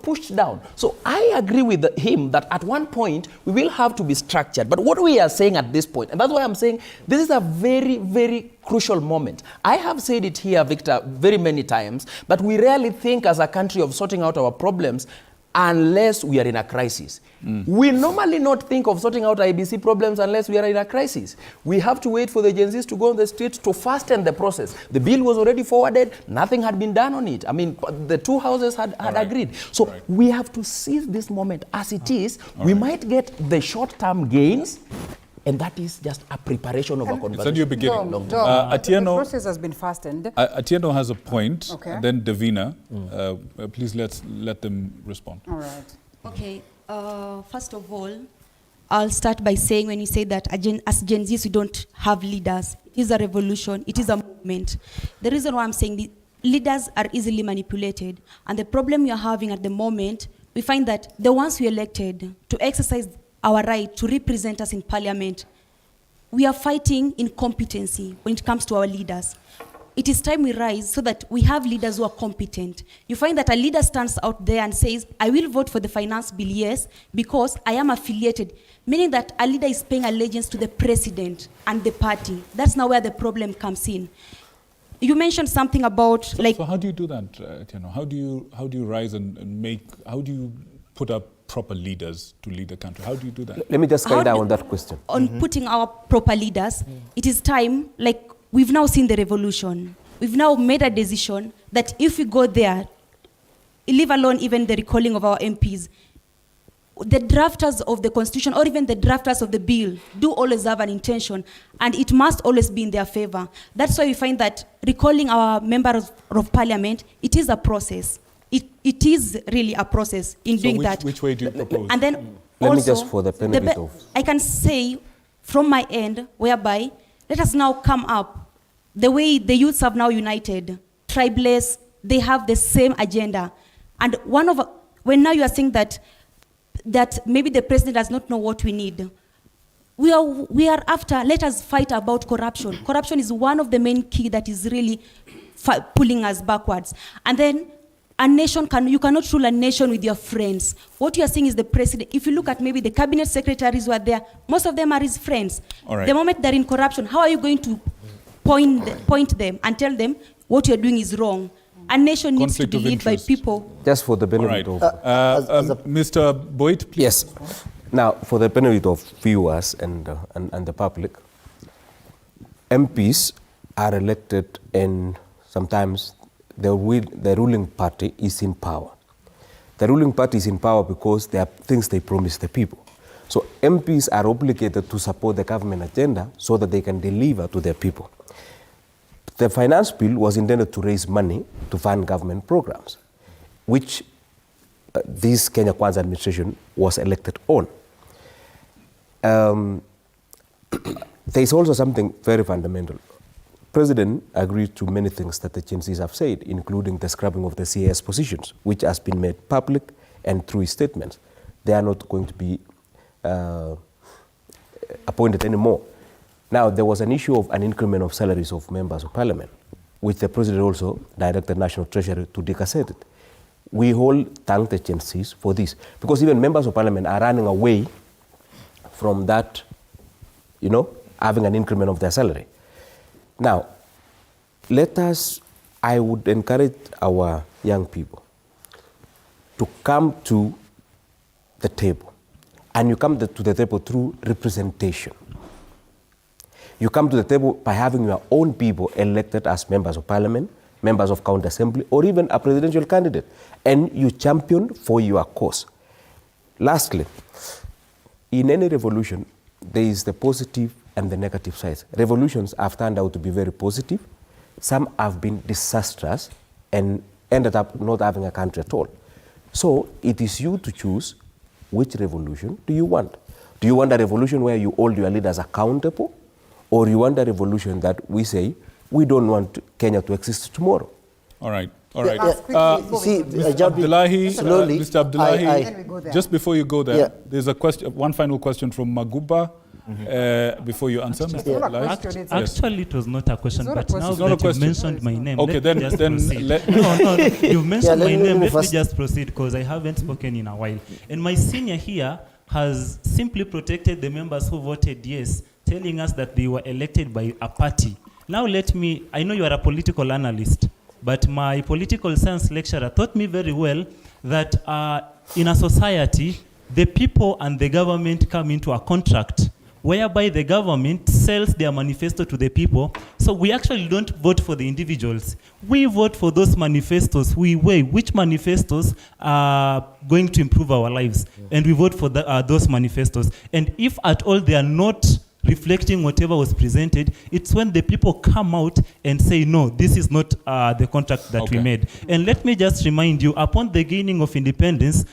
pushed down. So I agree with him that at one point we will have to be structured. But what we are saying at this point, and that's why I'm saying this is a very, very crucial moment. I have said it here, Victor, very many times, that we rarely think as a country of sorting out our problems unless we are in a crisis. We normally not think of sorting out IEBC problems unless we are in a crisis. We have to wait for the Gen Zs to go on the streets to fasten the process. The bill was already forwarded, nothing had been done on it. I mean, the two houses had agreed. So we have to seize this moment as it is. We might get the short-term gains, and that is just a preparation of a conversation. It's a new beginning. The process has been fastened. Atieno has a point, Okay. then Davina. Please let them respond. All right. Okay, first of all, I'll start by saying when you say that as Gen Zs we don't have leaders, it is a revolution, it is a movement. The reason why I'm saying the leaders are easily manipulated, and the problem we are having at the moment, we find that the ones we elected to exercise our right to represent us in parliament, we are fighting incompetency when it comes to our leaders. It is time we rise so that we have leaders who are competent. You find that a leader stands out there and says, I will vote for the finance bill, yes, because I am affiliated, meaning that a leader is paying allegiance to the president and the party. That's now where the problem comes in. You mentioned something about So how do you do that, Atieno? How do you rise and how do you put up proper leaders to lead the country? How do you do that? Let me just carry down on that question. On putting our proper leaders, it is time, like we've now seen the revolution. We've now made a decision that if we go there, leave alone even the recalling of our MPs, the drafters of the constitution or even the drafters of the bill do always have an intention, and it must always be in their favor. That's why we find that recalling our members of parliament, it is a process. It is really a process in doing that. Which way do you propose? And then Let me also, just for the benefit of... I can say from my end, whereby let us now come up, the way the youths have now united, tribeless, they have the same agenda. And when now you are saying that maybe the president does not know what we need, we are after, let us fight about corruption. Corruption is one of the main key that is really pulling us backwards. And then a nation you cannot rule a nation with your friends. What you are saying is the president. If you look at maybe the cabinet secretaries who are there, most of them are his friends. All right. The moment they're in corruption, how are you going to point them and tell them what you're doing is wrong? A nation needs to be led by people. Just for the benefit of... Mr. Boyd, please. Yes. Now, for the benefit of viewers and the public, MPs are elected, and sometimes the ruling party is in power. The ruling party is in power because there are things they promise the people. So MPs are obligated to support the government agenda so that they can deliver to their people. The finance bill was intended to raise money to fund government programs, which this Kenya Kwanza administration was elected on. there is also something very fundamental. President agreed to many things that the Gen Zs have said, including the scrapping of the CAS positions, which has been made public and through his statements. They are not going to be appointed anymore. Now, there was an issue of an increment of salaries of members of parliament, which the president also directed National Treasury to decassate it. We all thank the Gen Zs for this, because even members of parliament are running away from that, you know, having an increment of their salary. Now, I would encourage our young people to come to the table. And you come to the table through representation. You come to the table by having your own people elected as members of parliament, members of county assembly, or even a presidential candidate. And you champion for your cause. Lastly, in any revolution, there is the positive and the negative sides. Revolutions have turned out to be very positive. Some have been disastrous and ended up not having a country at all. So it is you to choose which revolution do you want. Do you want a revolution where you hold your leaders accountable? Or you want a revolution that we say, we don't want Kenya to exist tomorrow? All right. All right. Mr. Abdullahi, just before you go there, there's a question, one final question from Maguba. Before you answer, Mr. Abdullahi. Actually, it was not a question, but now that you mentioned my name, okay, let me just proceed. No, you've mentioned my name, let me just proceed, because I haven't spoken in a while. And my senior here has simply protected the members who voted yes, telling us that they were elected by a party. Now I know you are a political analyst, but my political science lecturer taught me very well that in a society, the people and the government come into a contract whereby the government sells their manifesto to the people. So we actually don't vote for the individuals. We vote for those manifestos. We weigh which manifestos are going to improve our lives. And we vote for those manifestos. And if at all they are not reflecting whatever was presented, it's when the people come out and say, no, this is not the contract that we made. And let me just remind you, upon the gaining of independence,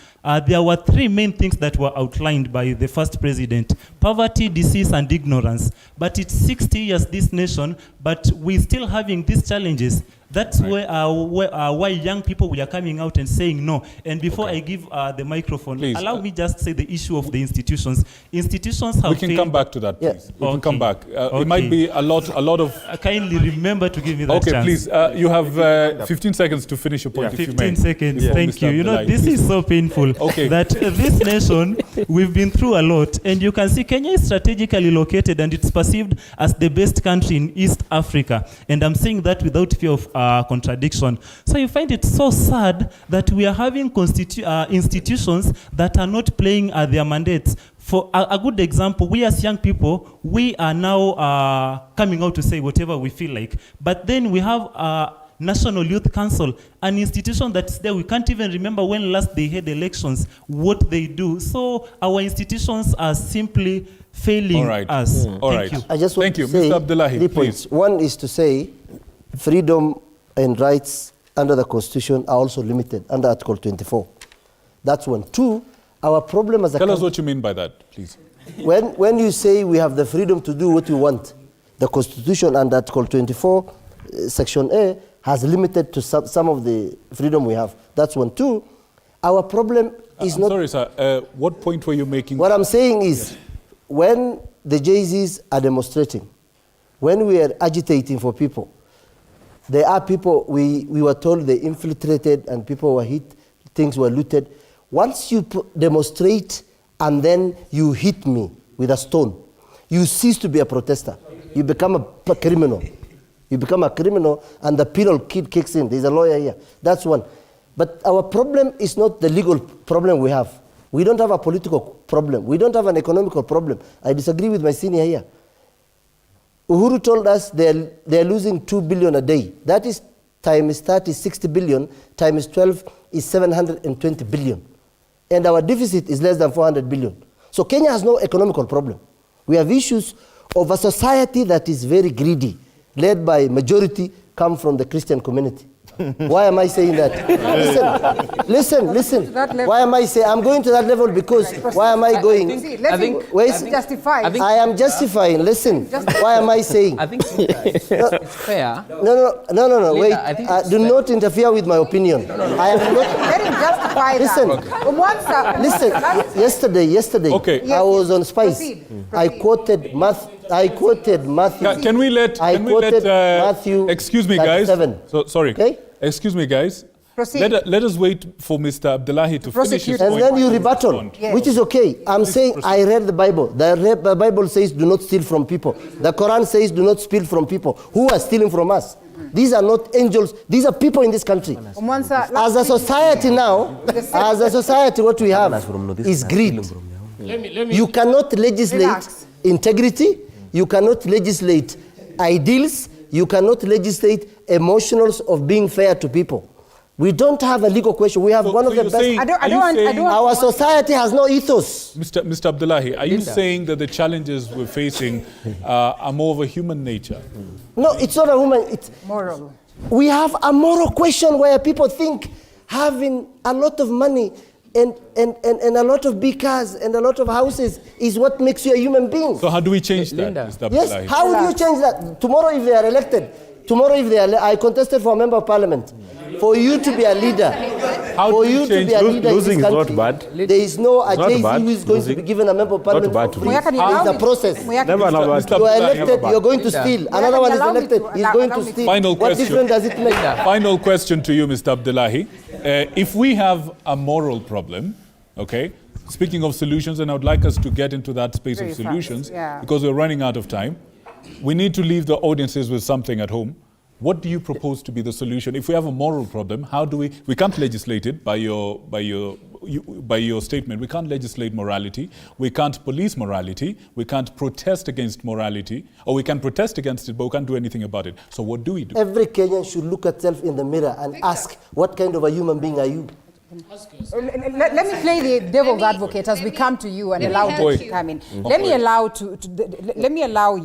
there were three main things that were outlined by the first president: poverty, disease, and ignorance. But it's 60 years, this nation, but we're still having these challenges. That's why young people we are coming out and saying no. And before I give the microphone, please, allow me just say the issue of the institutions. Institutions have. We can come back to that, please. We can come back. It might be a lot of. Kindly remember to give me that chance. Okay, please. You have 15 seconds to finish your point. 15 seconds. Thank you. You know, this is so painful that this nation, we've been through a lot, and you can see Kenya is strategically located, and it's perceived as the best country in East Africa. And I'm saying that without fear of contradiction. So you find it so sad that we are having institutions that are not playing their mandates. For a good example, we as young people, we are now coming out to say whatever we feel like. But then we have National Youth Council, an institution that's there. We can't even remember when last they had elections, what they do. So our institutions are simply failing us. Thank you. I just want to say Mr. Abdullahi, 3 points. One is to say freedom and rights under the Constitution are also limited under Article 24. That's one. Two, our problem as a Tell us what you mean by that, please. When you say we have the freedom to do what we want, the Constitution under Article 24, Section A, has limited to some of the freedom we have. That's one. Two, our problem is not... Sorry, sir. What point were you making? What I'm saying is, when the JZs are demonstrating, when we are agitating for people, there are people, we were told they infiltrated and people were hit, things were looted. Once you demonstrate and then you hit me with a stone, you cease to be a protester. You become a criminal. You become a criminal and the penal kid kicks in. There's a lawyer here. That's one. But our problem is not the legal problem we have. We don't have a political problem. We don't have an economical problem. I disagree with my senior here. Uhuru told us they're losing 2 billion a day. That is times 30, 60 billion, times 12 is 720 billion. And our deficit is less than 400 billion. So Kenya has no economical problem. We have issues of a society that is very greedy, led by majority come from the Christian community. Why am I saying that? Listen. Why am I saying I'm going to that level? Because why am I going? I am justifying. Listen. Why am I saying? I think it's fair. No. Wait. Do not interfere with my opinion. I am not. Let him justify that. Listen. Yesterday, I was on Spice. I quoted Matthew. Can we let Matthew? Excuse me, guys. Sorry. Okay? Excuse me, guys. Proceed. Let us wait for Mr. Abdullahi to finish his point. And then you rebuttal, which is okay. I'm saying I read the Bible. The Bible says do not steal from people. The Quran says do not steal from people. Who are stealing from us? These are not angels. These are people in this country. As a society now, what we have is greed. You cannot legislate integrity. You cannot legislate ideals. You cannot legislate emotionals of being fair to people. We don't have a legal question. We have one of the best. Our society has no ethos. Mr. Abdullahi, are you saying that the challenges we're facing are more of a human nature? No, it's not a human. It's moral. We have a moral question where people think having a lot of money and a lot of big cars and a lot of houses is what makes you a human being. So how do we change that, Mr. Abdullahi? Yes, how would you change that? Tomorrow if they are elected, I contested for a member of parliament. For you to be a leader, losing is not bad. There is no JZ who is going to be given a member of parliament for free. It's a process. You are elected, you're going to steal. Another one is elected, he's going to steal. What difference does it make? Final question to you, Mr. Abdullahi. If we have a moral problem, okay, speaking of solutions, and I would like us to get into that space of solutions, because we're running out of time, we need to leave the audiences with something at home. What do you propose to be the solution? If we have a moral problem, how do we can't legislate it by your statement. We can't legislate morality. We can't police morality. We can't protest against morality. Or we can protest against it, but we can't do anything about it. So what do we do? Every Kenyan should look at itself in the mirror and ask, what kind of a human being are you? Let me play the devil's advocate as we come to you and allow you to come in. Let me allow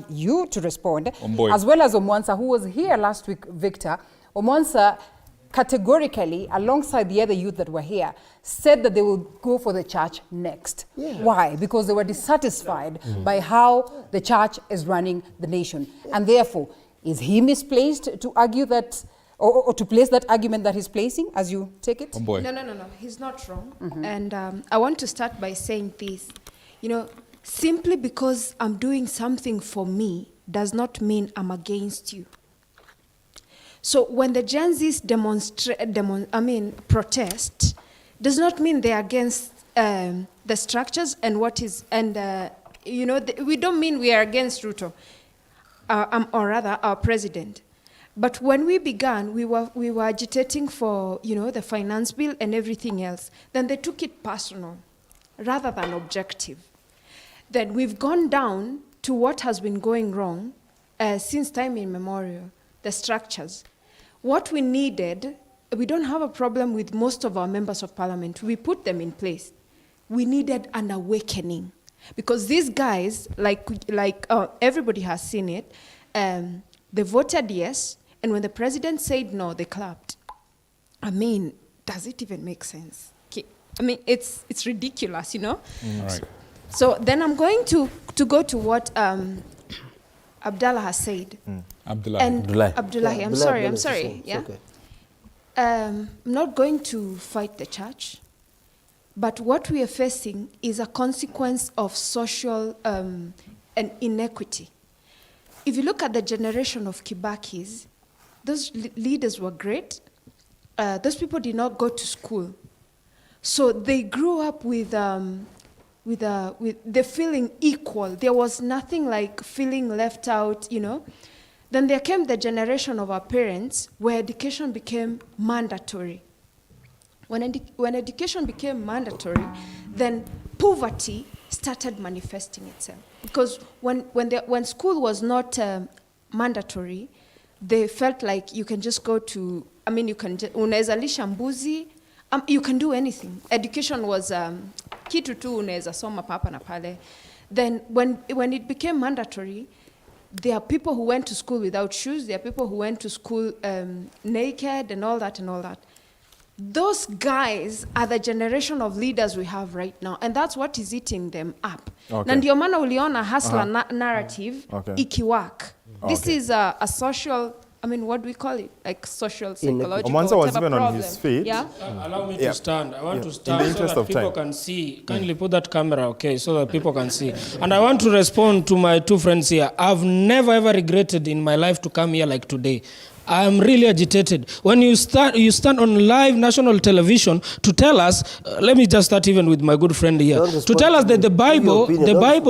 you to respond, as well as Omwansa, who was here last week, Victor. Omwansa categorically, alongside the other youth that were here, said that they will go for the church next. Why? Because they were dissatisfied by how the church is running the nation. And therefore, is he misplaced to argue that, or to place that argument that he's placing, as you take it? No. He's not wrong. And I want to start by saying this. You know, simply because I'm doing something for me does not mean I'm against you. So when the Gen Zs protest, does not mean they're against the structures and what is, and we don't mean we are against Ruto, or rather our president. But when we began, we were agitating for, the finance bill and everything else. Then they took it personal rather than objective. Then we've gone down to what has been going wrong since time immemorial, the structures. What we needed, we don't have a problem with most of our members of parliament. We put them in place. We needed an awakening. Because these guys, like everybody has seen it, they voted yes, and when the president said no, they clapped. I mean, does it even make sense? I mean, it's ridiculous, Right. So then I'm going to go to what Abdallah has said. Abdullahi, I'm sorry. Yeah. Okay. I'm not going to fight the church, but what we are facing is a consequence of social and inequity. If you look at the generation of Kibakis, those leaders were great. Those people did not go to school, so they grew up with the feeling equal. There was nothing like feeling left out, Then there came the generation of our parents where education became mandatory. When education became mandatory, then poverty started manifesting itself. Because when school was not mandatory, they felt like you can just go to, you can unaweza lisha mbuzi, you can do anything. Education was kitu tu unaweza soma papa na pale. Then when it became mandatory, there are people who went to school without shoes. There are people who went to school naked and all that and all that. Those guys are the generation of leaders we have right now, and that's what is eating them up. Okay. Na ndio maana uliona hustler narrative ikiwork. This is a social, I mean, what do we call it? Like social, psychological, Omanza was even problem. on his feet. Yeah? Allow me to stand. I want to In stand the so interest that of people time. can see. Kindly put that camera, okay, so that people can see. And I want to respond to my two friends here. I've never ever regretted in my life to come here like today. I'm really agitated. When you stand on live national television to tell us, let me just start even with my good friend here, to tell us that the Bible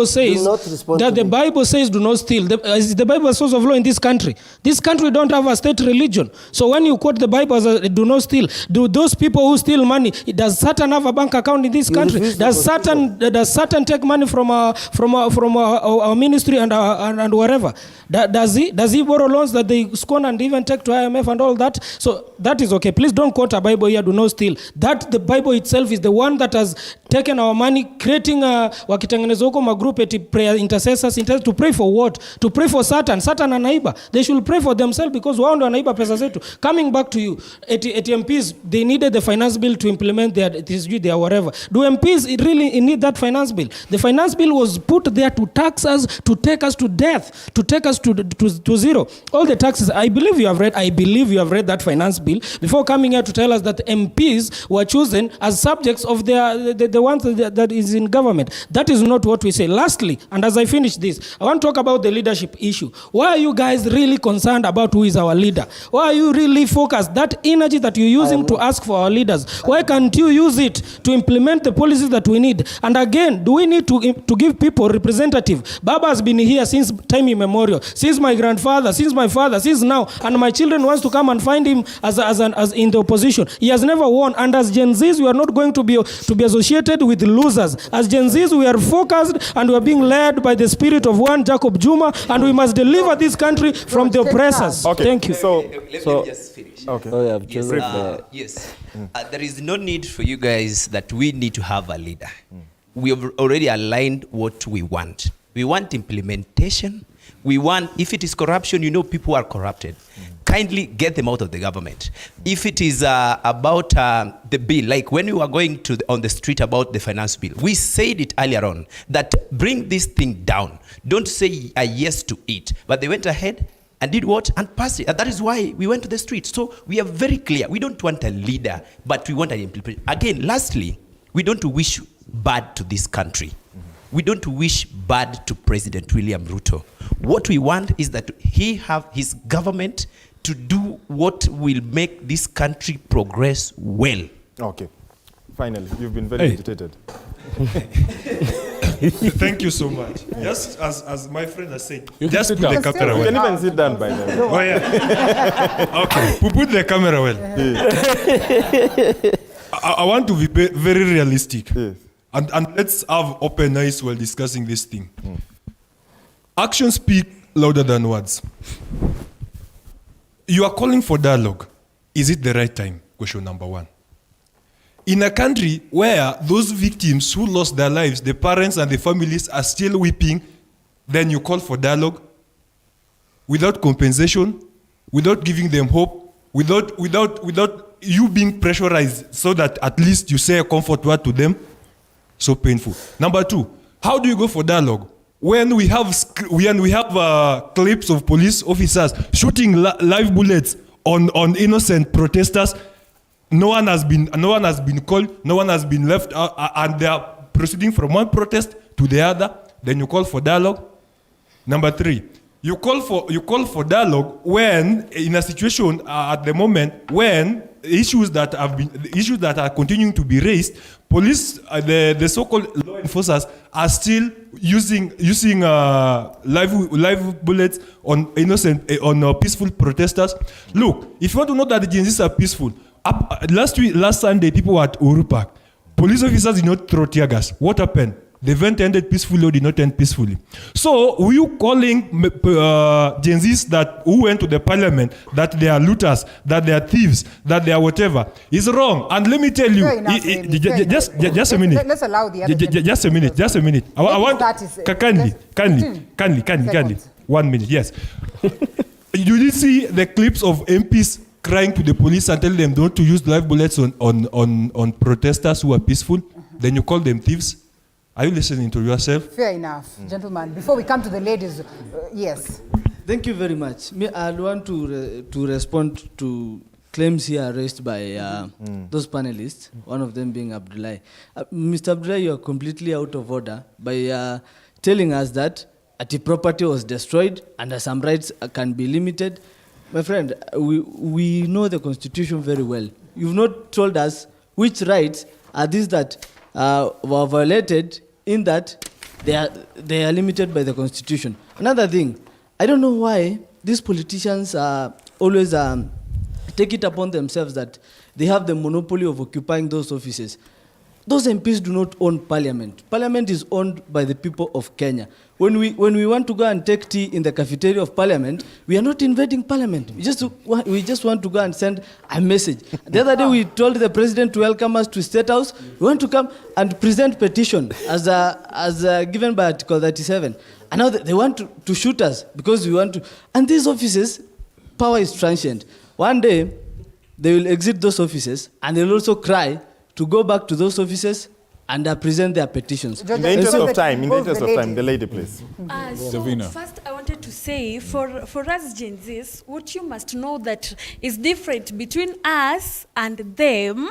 says that the Bible says do not steal. Is the Bible a source of law in this country? This country don't have a state religion. So when you quote the Bible as a, do not steal, do those people who steal money, does Satan have a bank account in this country? Does Satan take money from our ministry and wherever? Does he borrow loans that they scorn and even take to IMF and all that? So that is okay. Please don't quote a Bible here, do not steal. That the Bible itself is the one that has taken our money, creating wakitengeneza huko magroup eti prayer intercessors to pray for what? To pray for Satan anaiba. They should pray for themselves because wao ndio anaiba pesa zetu. Coming back to you, eti MPs, they needed the finance bill to implement their whatever. Do MPs really need that finance bill? The finance bill was put there to tax us, to take us to death, to take us to zero. All the taxes, I believe you have read that finance bill before coming here to tell us that MPs were chosen as subjects of the ones that is in government. That is not what we say. Lastly, and as I finish this, I want to talk about the leadership issue. Why are you guys really concerned about who is our leader? Why are you really focused? That energy that you're using to ask for our leaders, why can't you use it to implement the policies that we need? And again, do we need to give people representative? Baba has been here since time immemorial, since my grandfather, since my father, since now, and my children wants to come and find him as in the opposition. He has never won, and as Gen Zs, we are not going to be associated with losers. As Gen Zs, we are focused and we are being led by the spirit of one Jacob Juma, and we must deliver this country from the oppressors. Okay. Thank you. Let me just finish. Okay. Yes. There is no need for you guys that we need to have a leader. We have already aligned what we want. We want implementation. We want, if it is corruption, people are corrupted. Kindly get them out of the government. If it is about the bill, like when we were going on the street about the finance bill, we said it earlier on that bring this thing down. Don't say a yes to it. But they went ahead and did what? And passed it. And that is why we went to the street. So we are very clear. We don't want a leader, but we want an implementation. Again, lastly, we don't wish bad to this country. We don't wish bad to President William Ruto. What we want is that he have his government to do what will make this country progress well. Okay. Finally, you've been very agitated. Thank you so much. Just as my friend has said, just put the camera well. You can even sit down by then. Oh, yeah. Okay, put the camera well. I want to be very realistic. Yes. And let's have open eyes while discussing this thing. Actions speak louder than words. You are calling for dialogue. Is it the right time? Question number one. In a country where those victims who lost their lives, the parents and the families are still weeping, then you call for dialogue without compensation, without giving them hope, without you being pressurized so that at least you say a comfort word to them. So painful. Number two, how do you go for dialogue when we have clips of police officers shooting live bullets on innocent protesters? No one has been called. No one has been left out, and they are proceeding from one protest to the other. Then you call for dialogue. Number three, you call for dialogue when in a situation at the moment when issues that are continuing to be raised, police, the so-called law enforcers are still using live bullets on innocent peaceful protesters. Look, if you want to know that the Gen Zs are peaceful, last Sunday people were at Uhuru Park. Police officers did not throw tear gas. What happened? The event ended peacefully or did not end peacefully. So, were you calling Gen Zs who went to the parliament that they are looters, that they are thieves, that they are whatever? It's wrong. And let me tell you, just a minute. Let's allow the other. Just a minute. I want kindly. 1 minute, yes. You did see the clips of MPs crying to the police and telling them not to use live bullets on protesters who are peaceful. Then you call them thieves. Are you listening to yourself? Fair enough, gentlemen. Before we come to the ladies, yes. Thank you very much. I want to respond to claims here raised by those panelists, one of them being Abdullahi. Mr. Abdullahi, you are completely out of order by telling us that the property was destroyed and some rights can be limited. My friend, we know the Constitution very well. You've not told us which rights are these that were violated in that they are limited by the Constitution. Another thing, I don't know why these politicians always take it upon themselves that they have the monopoly of occupying those offices. Those MPs do not own Parliament. Parliament is owned by the people of Kenya. When we want to go and take tea in the cafeteria of Parliament, we are not invading Parliament. We just want to go and send a message. The other day we told the president to welcome us to State House. We want to come and present petition as given by Article 37. And now they want to shoot us because we want to. And these offices, power is transient. One day, they will exit those offices and they will also cry to go back to those offices and present their petitions. In the interest of time, the lady, please. So first, I wanted to say, for us Gen Zs, what you must know that is different between us and them.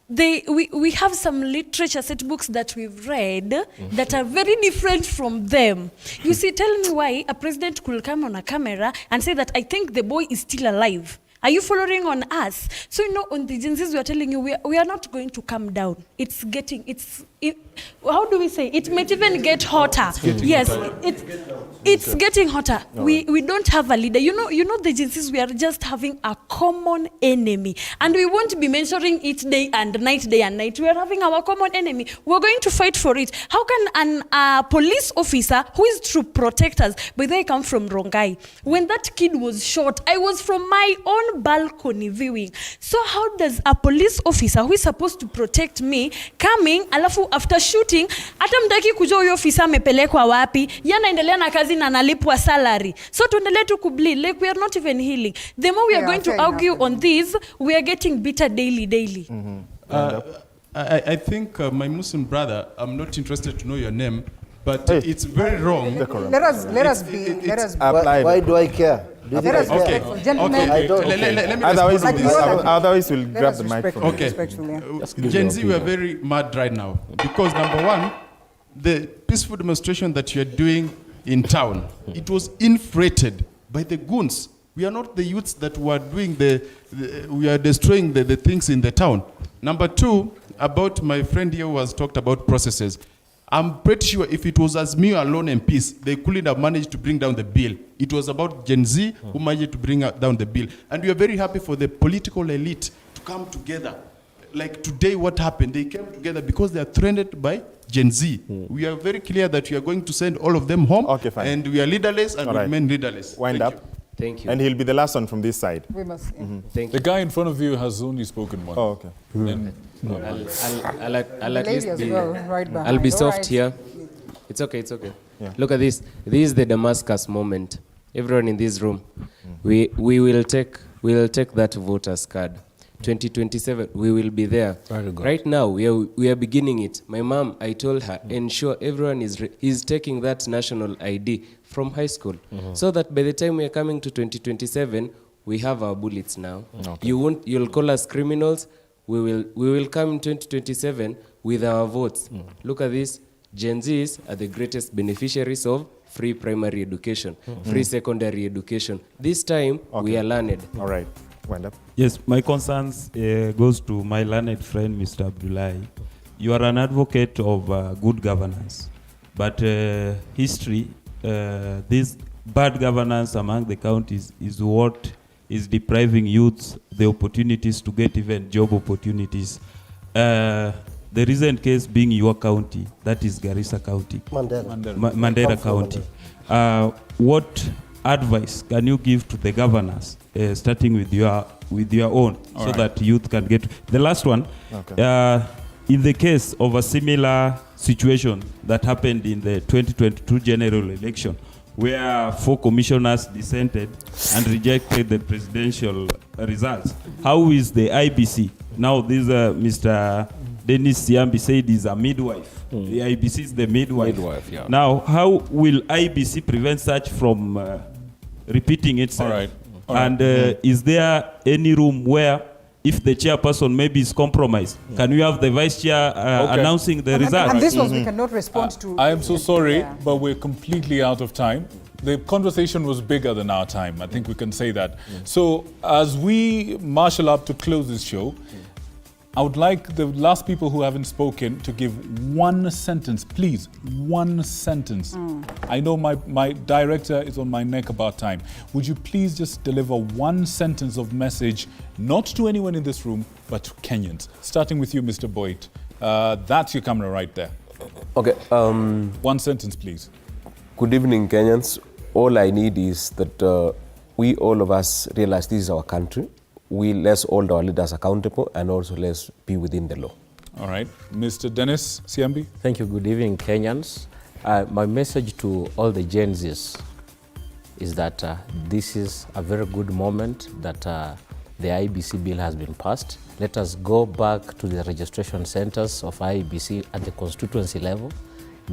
We have some literature set books that we've read that are very different from them. You see, tell me why a president could come on a camera and say that I think the boy is still alive. Are you following on us? So, on the Gen Zs, we are telling you, we are not going to come down. How do we say? It might even get hotter. It's getting hotter. We don't have a leader. You know the Gen Zs, we are just having a common enemy. And we won't be mentioning it day and night. We are having our common enemy. We're going to fight for it. How can a police officer who is to protect us, but they come from Rongai? When that kid was shot, I was from my own balcony viewing. So how does a police officer who is supposed to protect me coming, alafu after shooting, hata mtaki kujua huyo officer amepelekwa wapi, yanaendelea na kazi na analipwa salary. So tuendelee tu kubleed, like we are not even healing. The more we are going to argue on this, we are getting bitter daily. I think my Muslim brother, I'm not interested to know your name, but it's very wrong. Let us be. Why do I care? Okay. Gentlemen, I don't. Let me otherwise we'll grab the microphone. Okay. Gen Z, we are very mad right now because number one, the peaceful demonstration that you are doing in town, it was infiltrated by the goons. We are not the youths that were doing we are destroying the things in the town. Number two, about my friend here who has talked about processes. I'm pretty sure if it was as me alone and peace, they couldn't have managed to bring down the bill. It was about Gen Z who managed to bring down the bill. And we are very happy for the political elite to come together. Like today, what happened? They came together because they are threatened by Gen Z. We are very clear that we are going to send all of them home. Okay, fine. And we are leaderless and we remain leaderless. Wind up. Thank you. And he'll be the last one from this side. We must. Thank you. The guy in front of you has only spoken one. Oh, okay. I'll at least be, I'll be soft here. It's okay. Yeah. Look at this. This is the Damascus moment. Everyone in this room, we will take that voter's card. 2027, we will be there. Right now, we are beginning it. My mom, I told her, ensure everyone is taking that national ID from high school, so that by the time we are coming to 2027, we have our bullets now. Okay. You'll call us criminals. We will come in 2027 with our votes. Look at this. Gen Zs are the greatest beneficiaries of free primary education, free secondary education. This time, we are learned. All right. Wind up. Yes, my concerns goes to my learned friend, Mr. Abdullahi. You are an advocate of good governance, but history, this bad governance among the counties is what is depriving youths the opportunities to get even job opportunities. The recent case being your county, that is Garissa County. Mandera County. What advice can you give to the governors, starting with your own, so that youth can get... The last one, in the case of a similar situation that happened in the 2022 general election, where 4 commissioners dissented and rejected the presidential results. How is the IBC? Now this Mr. Dennis Siambi said he's a midwife. The IBC is the midwife. Yeah. Now, how will IBC prevent such from repeating itself? All right. And is there any room where, if the chairperson maybe is compromised, can we have the vice chair announcing the results? And this was we cannot respond to. I am so sorry, but we're completely out of time. The conversation was bigger than our time. I think we can say that. So as we marshal up to close this show, I would like the last people who haven't spoken to give one sentence, please, one sentence. I know my director is on my neck about time. Would you please just deliver one sentence of message, not to anyone in this room, but to Kenyans? Starting with you, Mr. Boyd. That's your camera right there. Okay. One sentence, please. Good evening, Kenyans. All I need is that we, all of us, realize this is our country. Let's hold our leaders accountable, and also let's be within the law. All right. Mr. Dennis Siambi. Thank you. Good evening, Kenyans. My message to all the Gen Zs is that this is a very good moment that the IEBC bill has been passed. Let us go back to the registration centers of IEBC at the constituency level,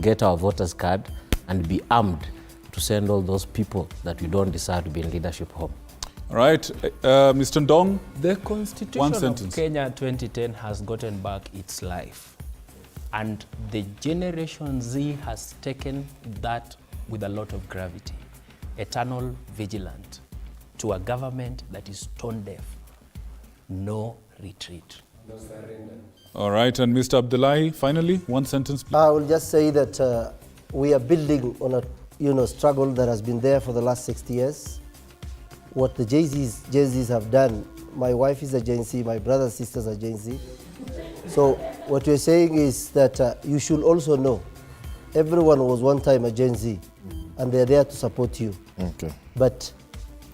get our voters card, and be armed to send all those people that we don't desire to be in leadership home. All right, Mr. Ndong. The Constitution one of sentence. Kenya 2010 has gotten back its life. And the Generation Z has taken that with a lot of gravity. Eternal vigilant to a government that is tone deaf. No retreat. All right, and Mr. Abdullahi, finally, one sentence, please. I will just say that we are building on a struggle that has been there for the last 60 years. What the Gen Zs have done, my wife is a Gen Z, my brothers and sisters are Gen Z. So what we're saying is that you should also know, everyone was one time a Gen Z, and they're there to support you. Okay. But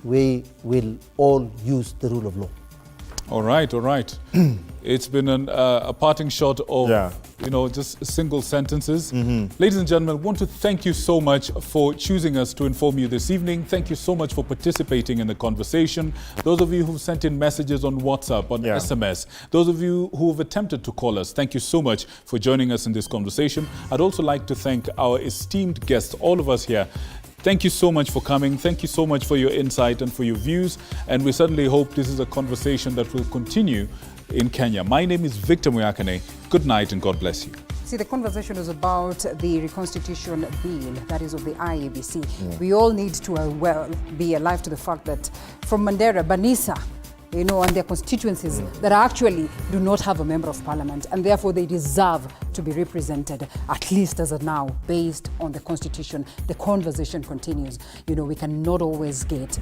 we will all use the rule of law. All right, all right. It's been a parting shot of, just single sentences. Ladies and gentlemen, I want to thank you so much for choosing us to inform you this evening. Thank you so much for participating in the conversation. Those of you who've sent in messages on WhatsApp, on SMS, those of you who have attempted to call us, thank you so much for joining us in this conversation. I'd also like to thank our esteemed guests, all of us here. Thank you so much for coming. Thank you so much for your insight and for your views. And we certainly hope this is a conversation that will continue in Kenya. My name is Victor Muyakane. Good night and God bless you. See, the conversation is about the reconstitution bill, that is of the IEBC. We all need to be alive to the fact that from Mandera, Banisa, and their constituencies that actually do not have a member of parliament, and therefore they deserve to be represented, at least as of now, based on the constitution. The conversation continues. We cannot always get to